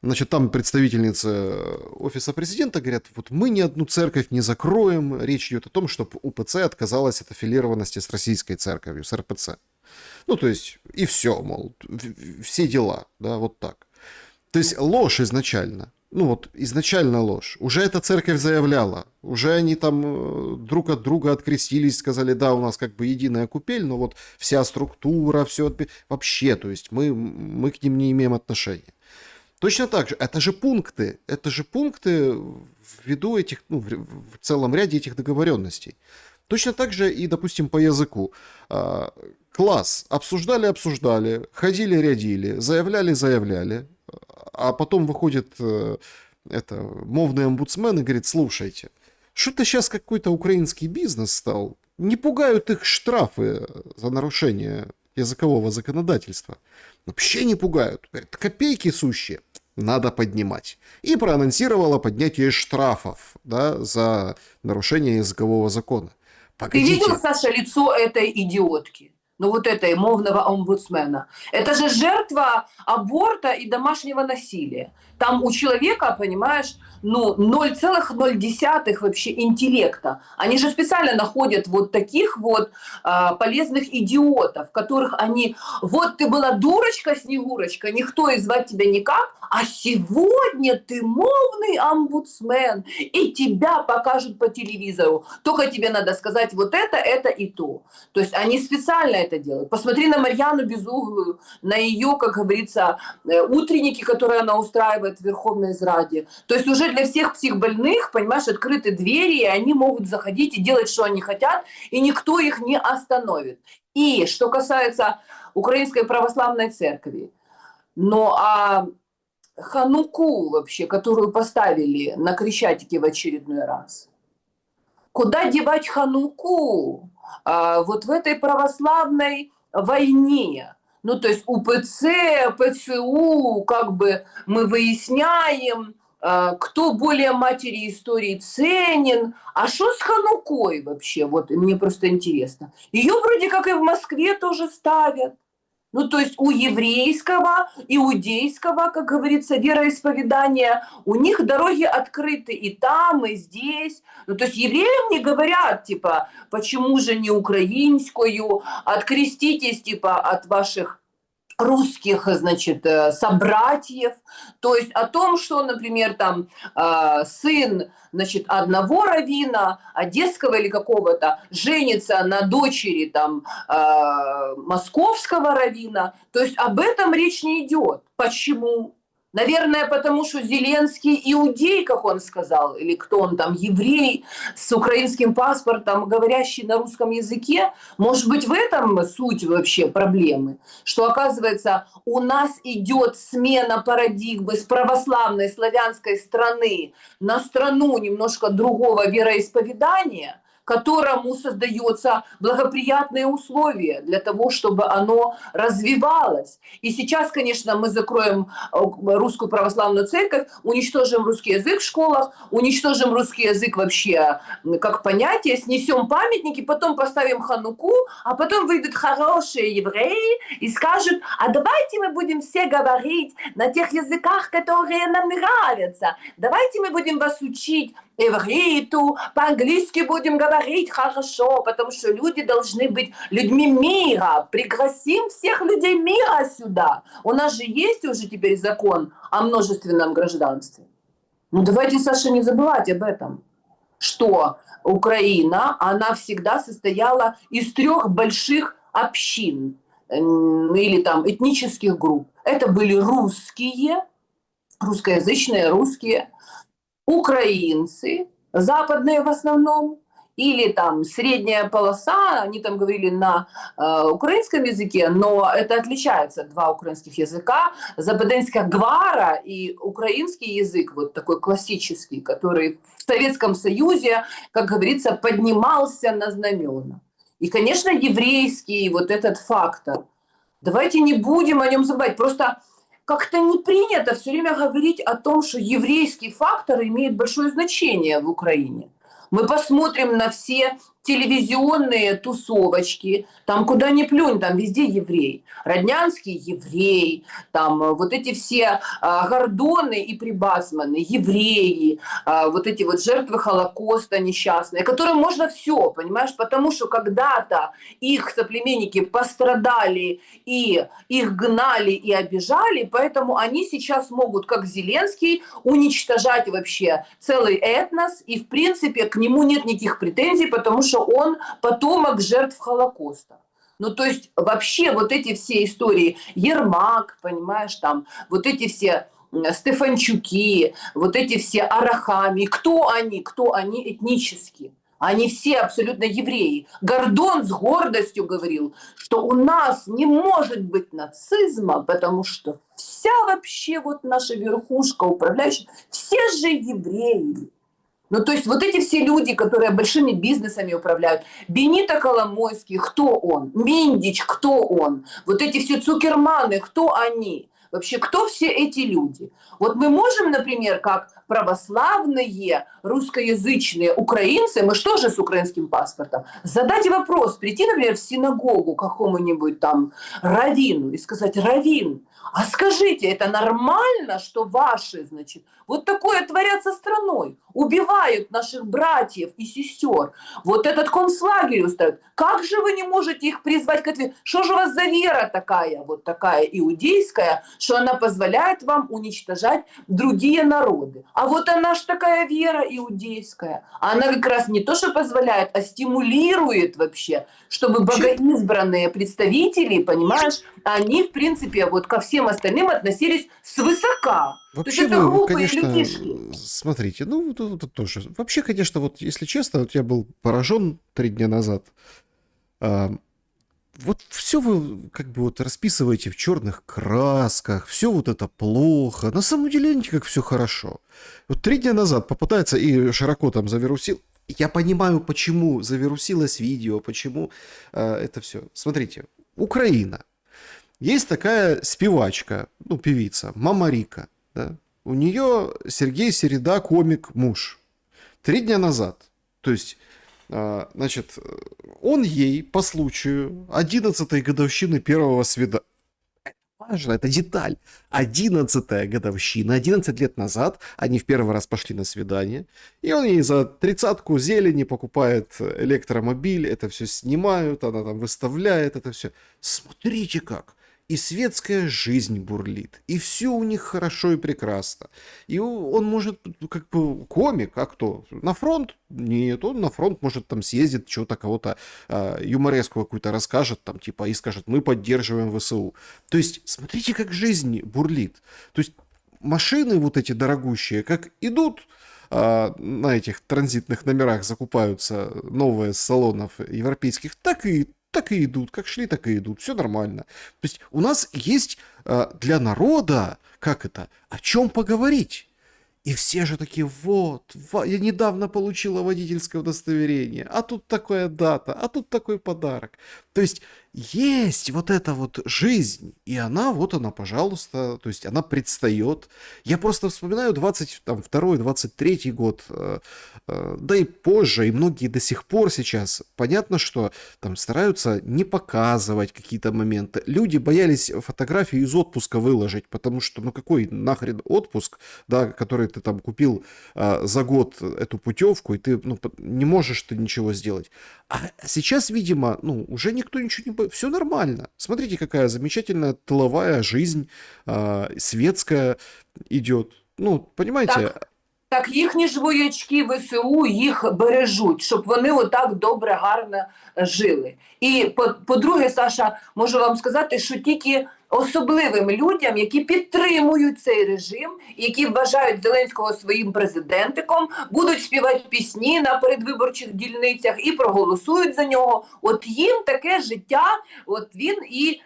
Значит, там представительницы офиса президента говорят, вот мы ни одну церковь не закроем. Речь идет о том, что УПЦ отказалась от аффилированности с российской церковью, с РПЦ. Ну, то есть, и все, мол, все дела, да, вот так. То есть, ложь изначально. Ну, вот, изначально ложь. Уже эта церковь заявляла. Уже они там друг от друга открестились, сказали, да, у нас как бы единая купель, но вот вся структура, все вообще, то есть, мы к ним не имеем отношения. Точно так же, это же пункты ввиду этих, ну, в целом ряде этих договоренностей. Точно так же и, допустим, по языку. Класс. Обсуждали, ходили, рядили, заявляли, а потом выходит мовный омбудсмен и говорит, слушайте, что-то сейчас какой-то украинский бизнес стал, не пугают их штрафы за нарушение языкового законодательства. Вообще не пугают. Говорят, копейки сущие. Надо поднимать. И проанонсировала поднятие штрафов, да, за нарушение языкового закона. Погодите. Ты видел, Саша, лицо этой идиотки? Ну вот этой мовного омбудсмена. Это же жертва аборта и домашнего насилия. Там у человека, понимаешь, ну 0,0 вообще интеллекта. Они же специально находят вот таких вот полезных идиотов, которых они... Вот ты была дурочка, Снегурочка, никто и звать тебя никак, а сегодня ты мовный омбудсмен, и тебя покажут по телевизору. Только тебе надо сказать вот это и то. То есть они специально это делают. Посмотри на Марьяну Безуглую, на ее, как говорится, утренники, которые она устраивает в Верховной Израде. То есть уже для всех психбольных, понимаешь, открыты двери, и они могут заходить и делать, что они хотят, и никто их не остановит. И что касается Украинской Православной Церкви, ну а Хануку вообще, которую поставили на Крещатике в очередной раз, куда девать Хануку вот в этой православной войне? Ну, то есть УПЦ, ПЦУ, как бы мы выясняем, кто более матери истории ценен. А что с Ханукой вообще? Вот мне просто интересно. Ее вроде как и в Москве тоже ставят. Ну, то есть у еврейского, иудейского, как говорится, вероисповедания, у них дороги открыты и там, и здесь. Ну, то есть евреям не говорят, типа, почему же не украинскую, откреститесь, типа, от ваших русских, значит, собратьев, то есть о том, что, например, там сын, значит, одного раввина, одесского или какого-то, женится на дочери там московского раввина, то есть об этом речь не идет. Почему? Наверное, потому что Зеленский иудей, как он сказал, или кто он там, еврей с украинским паспортом, говорящий на русском языке. Может быть, в этом суть вообще проблемы, что, оказывается, у нас идет смена парадигмы с православной славянской страны на страну немножко другого вероисповедания, которому создаются благоприятные условия для того, чтобы оно развивалось. И сейчас, конечно, мы закроем русскую православную церковь, уничтожим русский язык в школах, уничтожим русский язык вообще как понятие, снесем памятники, потом поставим Хануку, а потом выйдут хорошие евреи и скажут, а давайте мы будем все говорить на тех языках, которые нам нравятся. Давайте мы будем вас учить ивриту, по-английски будем говорить хорошо, потому что люди должны быть людьми мира. Пригласим всех людей мира сюда. У нас же есть уже теперь закон о множественном гражданстве. Ну давайте, Саша, не забывать об этом, что Украина, она всегда состояла из 3 больших общин или там этнических групп. Это были русские, русскоязычные русские, украинцы, западные в основном, или там средняя полоса, они там говорили на украинском языке, но это отличается, 2 украинских языка, западенская гвара и украинский язык, вот такой классический, который в Советском Союзе, как говорится, поднимался на знамена. И, конечно, еврейский вот этот фактор. Давайте не будем о нем забывать, просто как-то не принято все время говорить о том, что еврейский фактор имеет большое значение в Украине. Мы посмотрим на все телевизионные тусовочки, там куда ни плюнь, там везде еврей. Роднянский еврей, там вот эти все Гордоны и Прибасманы, евреи, вот эти вот жертвы Холокоста несчастные, которым можно все, понимаешь, потому что когда-то их соплеменники пострадали и их гнали и обижали, поэтому они сейчас могут, как Зеленский, уничтожать вообще целый этнос, и в принципе к нему нет никаких претензий, потому что он потомок жертв Холокоста. Ну, то есть вообще вот эти все истории, Ермак, понимаешь, там, вот эти все Стефанчуки, вот эти все Арахами, кто они этнически? Они все абсолютно евреи. Гордон с гордостью говорил, что у нас не может быть нацизма, потому что вся вообще вот наша верхушка управляющая, все же евреи. Ну, то есть вот эти все люди, которые большими бизнесами управляют, Бенито Коломойский, кто он? Миндич, кто он? Вот эти все Цукерманы, кто они? Вообще, кто все эти люди? Вот мы можем, например, как православные, русскоязычные украинцы, мы что же с украинским паспортом, задать вопрос, прийти, например, в синагогу какому-нибудь там раввину и сказать: раввин, а скажите, это нормально, что ваши, значит, вот такое творят со страной, убивают наших братьев и сестер, вот этот концлагерь устраивают, как же вы не можете их призвать к ответу? Что же у вас за вера такая, вот такая иудейская, что она позволяет вам уничтожать другие народы? А вот она ж такая вера иудейская, она как раз не то, что позволяет, а стимулирует вообще, чтобы богоизбранные представители, понимаешь, они, в принципе, вот ко всем остальным относились свысока. Вообще, это вы, глупые конечно, людишки. смотрите, ну, вот тоже. Вообще, конечно, вот если честно, вот я был поражен 3 дня назад. А, вот все вы как бы вот расписываете в черных красках, все вот это плохо. На самом деле, видите, как все хорошо. Вот 3 дня назад попытается и широко там завирусил. Я понимаю, почему завирусилось видео, почему это все. Смотрите, Украина. Есть такая спевачка, ну, певица, Мама Рика. Да? У нее Сергей Середа, комик, муж. 3 дня назад. То есть, значит, он ей по случаю 11-й годовщины первого свидания. Важно, это деталь. 11-я годовщина, 11 лет назад они в первый раз пошли на свидание, и он ей за 30-ку зелени покупает электромобиль, это все снимают, она там выставляет это все. Смотрите как. И светская жизнь бурлит, и все у них хорошо и прекрасно. И он может, как бы, комик, а кто? На фронт? Нет, он на фронт может там съездит, что-то кого-то юмореску какую-то расскажет, там, типа, и скажет: мы поддерживаем ВСУ. То есть, смотрите, как жизнь бурлит. То есть, машины вот эти дорогущие, как идут, на этих транзитных номерах закупаются новые с салонов европейских, так и идут, как шли, так и идут, все нормально. То есть у нас есть для народа, как это, о чем поговорить. И все же такие: вот, я недавно получила водительское удостоверение, а тут такая дата, а тут такой подарок. То есть вот эта вот жизнь, и она, вот она, пожалуйста, то есть она предстает. Я просто вспоминаю 22-23 год, да и позже, и многие до сих пор сейчас. Понятно, что там стараются не показывать какие-то моменты. Люди боялись фотографии из отпуска выложить, потому что, ну какой нахрен отпуск, да, который ты там купил за год эту путевку, и ты, ну, не можешь ты ничего сделать. А сейчас, видимо, ну, уже никто ничего не... Все нормально. Смотрите, какая замечательная тыловая жизнь, светская идет. Ну, понимаете... Так їхні ж воячки ВСУ їх бережуть, щоб вони отак добре, гарно жили. І по-друге, Саша, можу вам сказати, що тільки особливим людям, які підтримують цей режим, які вважають Зеленського своїм президентиком, будуть співати пісні на передвиборчих дільницях і проголосують за нього, от їм таке життя, от він і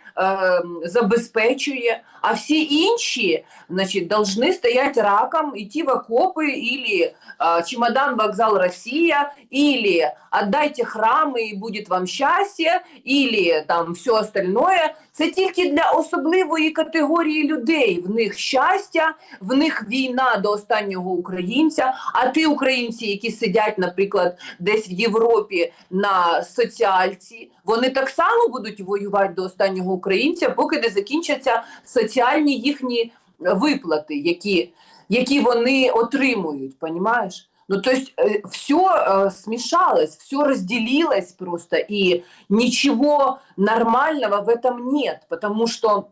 забезпечує, а всі інші, значить, должны стоять раком, идти в окопы или чемодан, вокзал, Россия, или отдайте храмы и будет вам счастье, или там все остальное. Це тільки для особливої категорії людей. В них щастя, в них війна до останнього українця, а ті українці, які сидять, наприклад, десь в Європі на соціальці, вони так само будуть воювати до останнього українця, поки не закінчаться соціальні їхні виплати, які вони отримують, понимаешь? Ну, то есть все смешалось, все разделилось просто, и ничего нормального в этом нет, потому что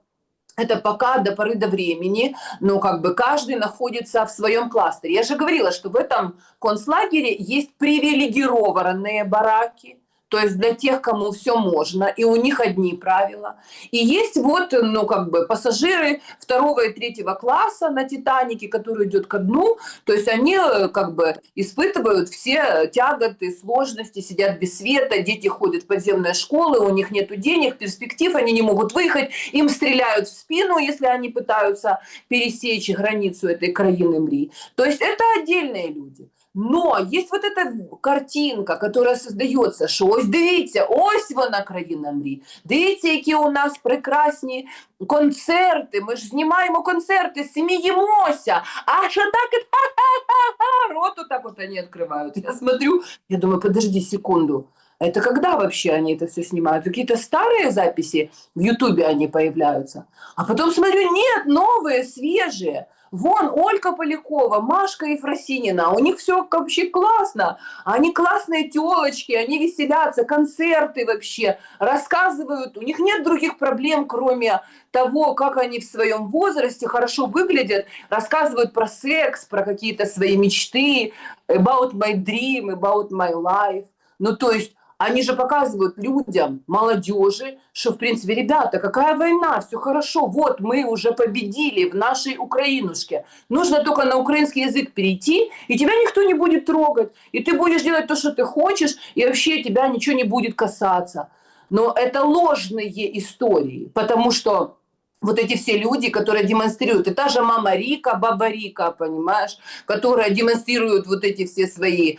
это пока до поры до времени, но как бы каждый находится в своем кластере. Я же говорила, что в этом концлагере есть привилегированные бараки, то есть для тех, кому все можно, и у них одни правила. И есть вот, ну, как бы пассажиры второго и третьего класса на «Титанике», который идет ко дну, то есть они как бы испытывают все тяготы, сложности, сидят без света, дети ходят в подземные школы, у них нет денег, перспектив, они не могут выехать, им стреляют в спину, если они пытаются пересечь границу этой краины Мрии. То есть это отдельные люди. Но есть вот эта картинка, которая создается, що ось дивіться, ось вона країна мрій. Дивіться, які у нас прекрасні концерти, ми ж знімаємо концерти, сміємося, а що так, рот так вот они открывают. Я смотрю, я думаю, подожди секунду, это когда вообще они это все снимают? Какие-то старые записи в Ютубе они появляются? А потом смотрю, нет, новые, свежие. Вон Ольга Полякова, Машка Ефросинина, у них все вообще классно. Они классные телочки, они веселятся, концерты вообще, рассказывают. У них нет других проблем, кроме того, как они в своем возрасте хорошо выглядят, рассказывают про секс, про какие-то свои мечты, about my dream, about my life. Ну, то есть они же показывают людям, молодежи, что, в принципе, ребята, какая война, все хорошо, вот мы уже победили в нашей Украинушке. Нужно только на украинский язык перейти, и тебя никто не будет трогать, и ты будешь делать то, что ты хочешь, и вообще тебя ничего не будет касаться. Но это ложные истории, потому что вот эти все люди, которые демонстрируют, и та же мама Рика, баба Рика, понимаешь, которая демонстрирует вот эти все свои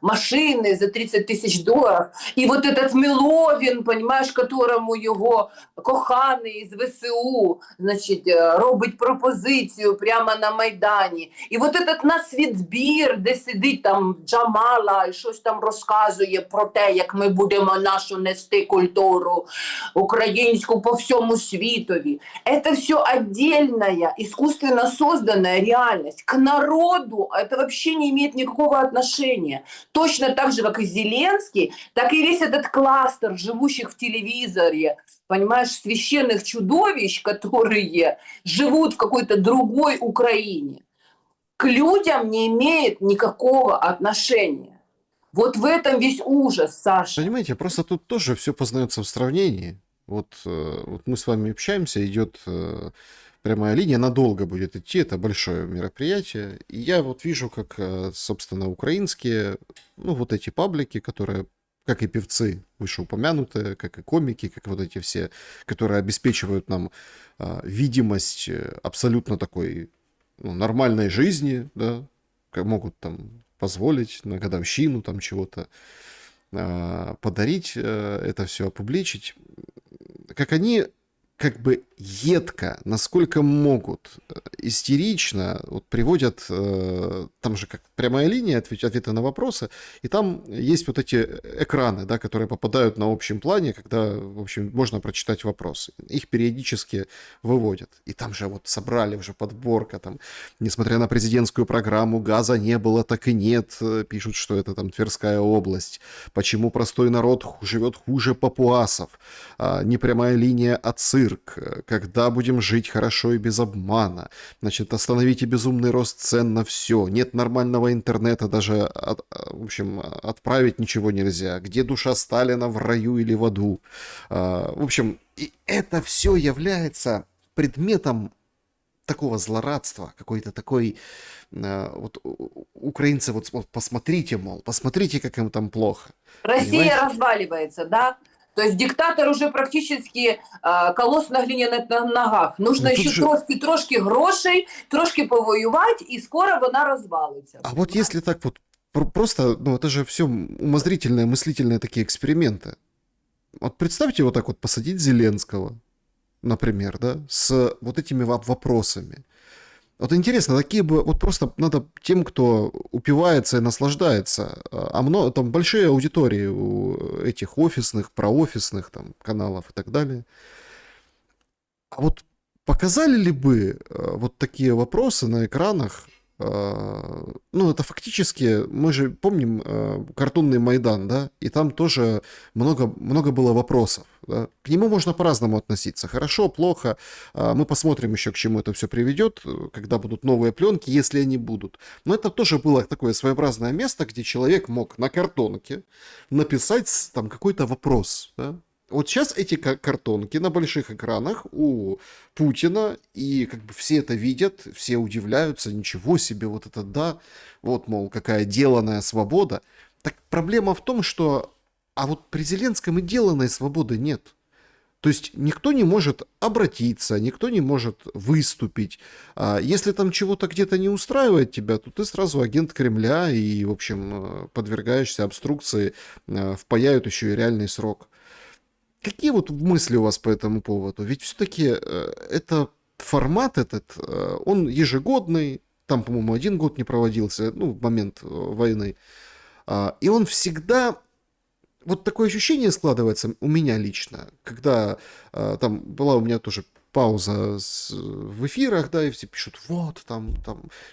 машины за 30 тысяч долларов, и вот этот Миловин, понимаешь, которому его коханий из ВСУ, значить, робить пропозицію прямо на Майдані, і вот этот нацвідбір, де сидить там Джамала і щось там розказує про те, як ми будемо нашу нести культуру українську по всьому світу. Это все отдельная, искусственно созданная реальность. К народу это вообще не имеет никакого отношения. Точно так же, как и Зеленский, так и весь этот кластер живущих в телевизоре, понимаешь, священных чудовищ, которые живут в какой-то другой Украине, к людям не имеет никакого отношения. Вот в этом весь ужас, Саша. Понимаете, просто тут тоже все познается в сравнении. Вот мы с вами общаемся, идет прямая линия, надолго будет идти, это большое мероприятие. И я вот вижу, как, собственно, украинские, ну, вот эти паблики, которые, как и певцы вышеупомянутые, как и комики, как вот эти все, которые обеспечивают нам видимость абсолютно такой, ну, нормальной жизни, да, могут там позволить на годовщину там чего-то подарить, это все опубличить, как они как бы едко, насколько могут, истерично вот приводят, там же как прямая линия, ответы на вопросы, и там есть вот эти экраны, да, которые попадают на общем плане, когда, в общем, можно прочитать вопросы. Их периодически выводят. И там же вот собрали уже подборка, там, несмотря на президентскую программу, газа не было, так и нет, пишут, что это там Тверская область. Почему простой народ живет хуже папуасов? Непрямая линия, а цирк. Когда будем жить хорошо и без обмана? Значит, остановите безумный рост цен на все. Нет нормального интернета, даже, в общем, отправить ничего нельзя. Где душа Сталина, в раю или в аду? В общем, и это все является предметом такого злорадства, какой-то такой, вот украинцы, вот посмотрите, мол, посмотрите, как им там плохо. Россия Понимаете? разваливается, да? То есть диктатор уже практически колос на глиняних ногах. Нужно Ну, тут ще же- трошки грошей, трошки повоювати, і скоро вона розвалиться. А вот если так вот, просто, ну это же все умозрительные, мыслительные такие эксперименты. Вот представьте вот так вот посадить Зеленского, например, да, с вот этими вопросами. Вот интересно, такие бы, вот просто надо тем, кто упивается и наслаждается, а много, там большие аудитории у этих офисных, проофисных там каналов и так далее. А вот показали ли бы вот такие вопросы на экранах? Ну, это фактически, мы же помним картунный Майдан, да, и там тоже много было вопросов. Да? К нему можно по-разному относиться. Хорошо, плохо. Мы посмотрим еще, к чему это все приведет, когда будут новые пленки, если они будут. Но это тоже было такое своеобразное место, где человек мог на картонке написать там какой-то вопрос, да? Вот сейчас эти картонки на больших экранах у Путина, и как бы все это видят, все удивляются, ничего себе, вот это да, вот, мол, какая деланная свобода. Так проблема в том, что, а вот при Зеленском и деланной свободы нет. То есть никто не может обратиться, никто не может выступить. Если там чего-то где-то не устраивает тебя, то ты сразу агент Кремля и, в общем, подвергаешься обструкции, впаяют еще и реальный срок. Какие вот мысли у вас по этому поводу? Ведь все-таки это формат этот, он ежегодный, там, по-моему, 1 год не проводился, ну, в момент войны. И он всегда вот такое ощущение складывается у меня лично, когда там была у меня тоже пауза в эфирах, да, и все пишут, вот, там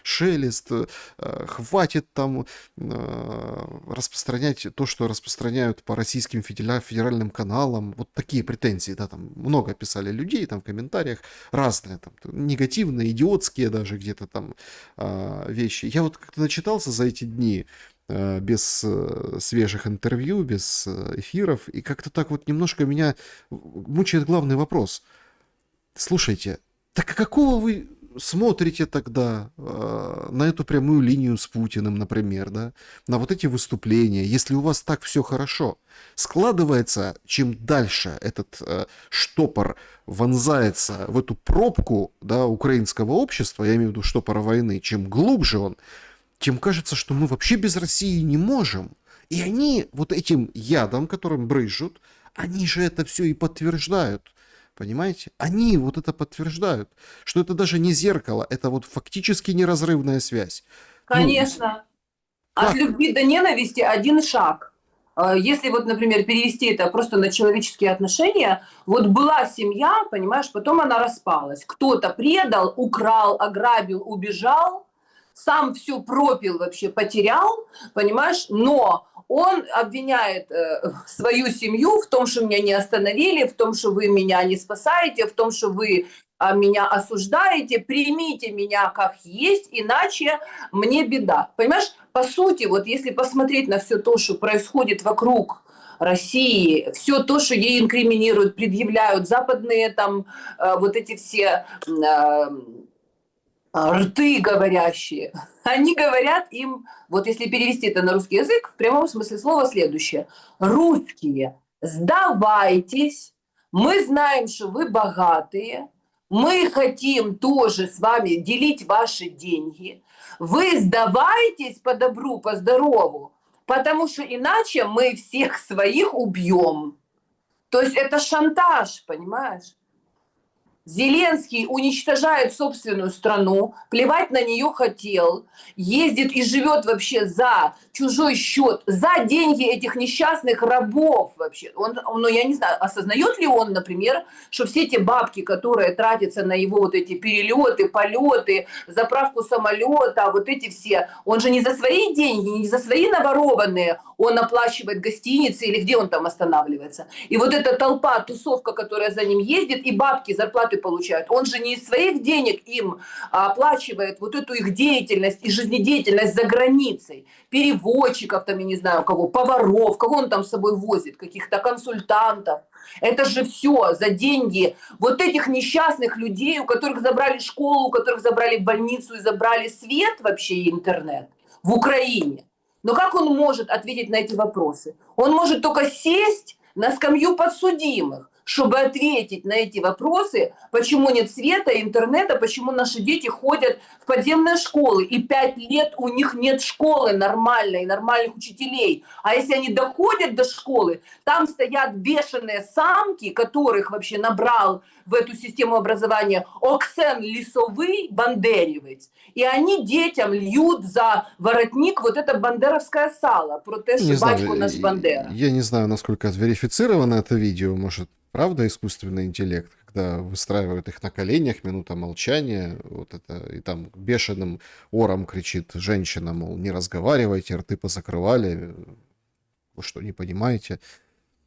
шелест, хватит там распространять то, что распространяют по российским федеральным каналам, вот такие претензии, да, там много писали людей, там в комментариях, разные, там, негативные, идиотские даже где-то там вещи. Я вот как-то начитался за эти дни, без свежих интервью, без эфиров, и как-то так вот немножко меня мучает главный вопрос. Слушайте, так а какого вы смотрите тогда на эту прямую линию с Путиным, например, да, на вот эти выступления, если у вас так все хорошо? Складывается, чем дальше этот штопор вонзается в эту пробку, да, украинского общества, я имею в виду штопора войны, чем глубже он, тем кажется, что мы вообще без России не можем. И они вот этим ядом, которым брызжут, они же это все и подтверждают. Понимаете? Они вот это подтверждают, что это даже не зеркало, это вот фактически неразрывная связь. Ну, Конечно. От как? любви до ненависти один шаг. Если вот, например, перевести это просто на человеческие отношения, вот была семья, понимаешь, потом она распалась. Кто-то предал, украл, ограбил, убежал, сам все пропил вообще, потерял, понимаешь, но он обвиняет свою семью в том, что меня не остановили, в том, что вы меня не спасаете, в том, что вы меня осуждаете, примите меня как есть, иначе мне беда. Понимаешь, по сути, вот если посмотреть на все то, что происходит вокруг России, все то, что ей инкриминируют, предъявляют, западные там вот эти все рты говорящие, они говорят им, вот если перевести это на русский язык, в прямом смысле слова следующее. Русские, сдавайтесь, мы знаем, что вы богатые, мы хотим тоже с вами делить ваши деньги, вы сдавайтесь по добру, по здорову, потому что иначе мы всех своих убьем. То есть это шантаж, понимаешь? Зеленский уничтожает собственную страну, плевать на нее хотел, ездит и живет вообще за чужой счет, за деньги этих несчастных рабов вообще. Ну, я не знаю, осознает ли он, например, что все те бабки, которые тратятся на его вот эти перелеты, полеты, заправку самолета, вот эти все, он же не за свои деньги, не за свои наворованные, он оплачивает гостиницы или где он там останавливается. И вот эта толпа, тусовка, которая за ним ездит, и бабки, зарплаты получают. Он же не из своих денег им оплачивает вот эту их деятельность и жизнедеятельность за границей. Переводчиков там, я не знаю кого, поваров, кого он там с собой возит, каких-то консультантов. Это же все за деньги вот этих несчастных людей, у которых забрали школу, у которых забрали больницу и забрали свет вообще и интернет в Украине. Но как он может ответить на эти вопросы? Он может только сесть на скамью подсудимых. чтобы ответить на эти вопросы, почему нет света, интернета, почему наши дети ходят в подземные школы, и 5 лет у них нет школы нормальной, нормальных учителей. А если они доходят до школы, там стоят бешеные самки, которых вообще набрал в эту систему образования Оксен Лисовый, бандерівець, и они детям льют за воротник вот это бандеровское сало, про те, Не что батько знаю, наш Бандера. я не знаю, насколько верифицировано это видео. Может, правда искусственный интеллект, когда выстраивают их на коленях, минута молчания, вот это, и там бешеным ором кричит женщина, мол, не разговаривайте, рты позакрывали, вы что, не понимаете?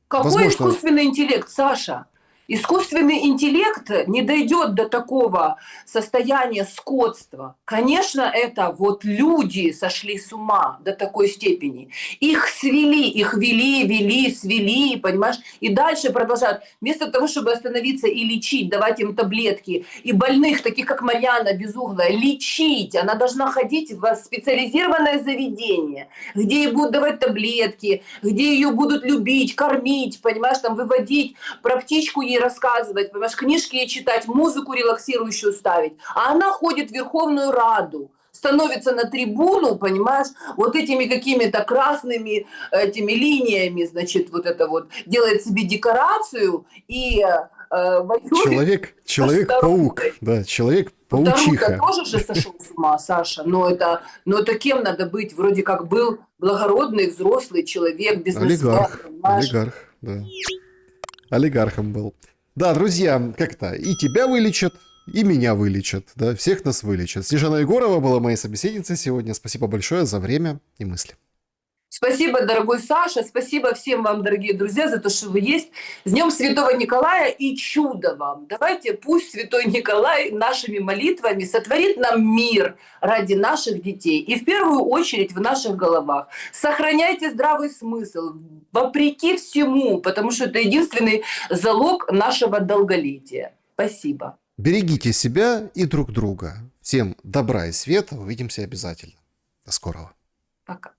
Какой Возможно, искусственный интеллект, Саша? Искусственный интеллект не дойдет до такого состояния скотства. Конечно, это вот люди сошли с ума до такой степени. Их свели, их вели, свели, понимаешь? И дальше продолжают. Вместо того, чтобы остановиться и лечить, давать им таблетки, и больных, таких как Марьяна Безуглая, лечить, она должна ходить в специализированное заведение, где ей будут давать таблетки, где ее будут любить, кормить, понимаешь, там выводить, про птичку ей рассказывать, понимаешь, книжки ей читать, музыку релаксирующую ставить. А она ходит в Верховную Раду, становится на трибуну, понимаешь, вот этими какими-то красными этими линиями, значит, вот это вот, делает себе декорацию и воюет. Человек-паук, да, Тарута человек-паучиха. тоже же сошел с ума, Саша, но это кем надо быть? Вроде как был благородный, взрослый человек, бизнесмен, понимаешь? Олигарх, да. Олигархом был. Да, друзья, как-то и тебя вылечат, и меня вылечат, да, всех нас вылечат. Снежана Егорова была моей собеседницей сегодня. Спасибо большое за время и мысли. Спасибо, дорогой Саша, спасибо всем вам, дорогие друзья, за то, что вы есть. С Днем Святого Николая и чудо вам. Давайте пусть Святой Николай нашими молитвами сотворит нам мир ради наших детей. И в первую очередь в наших головах. Сохраняйте здравый смысл, вопреки всему, потому что это единственный залог нашего долголетия. Спасибо. Берегите себя и друг друга. Всем добра и света. Увидимся обязательно. До скорого. Пока.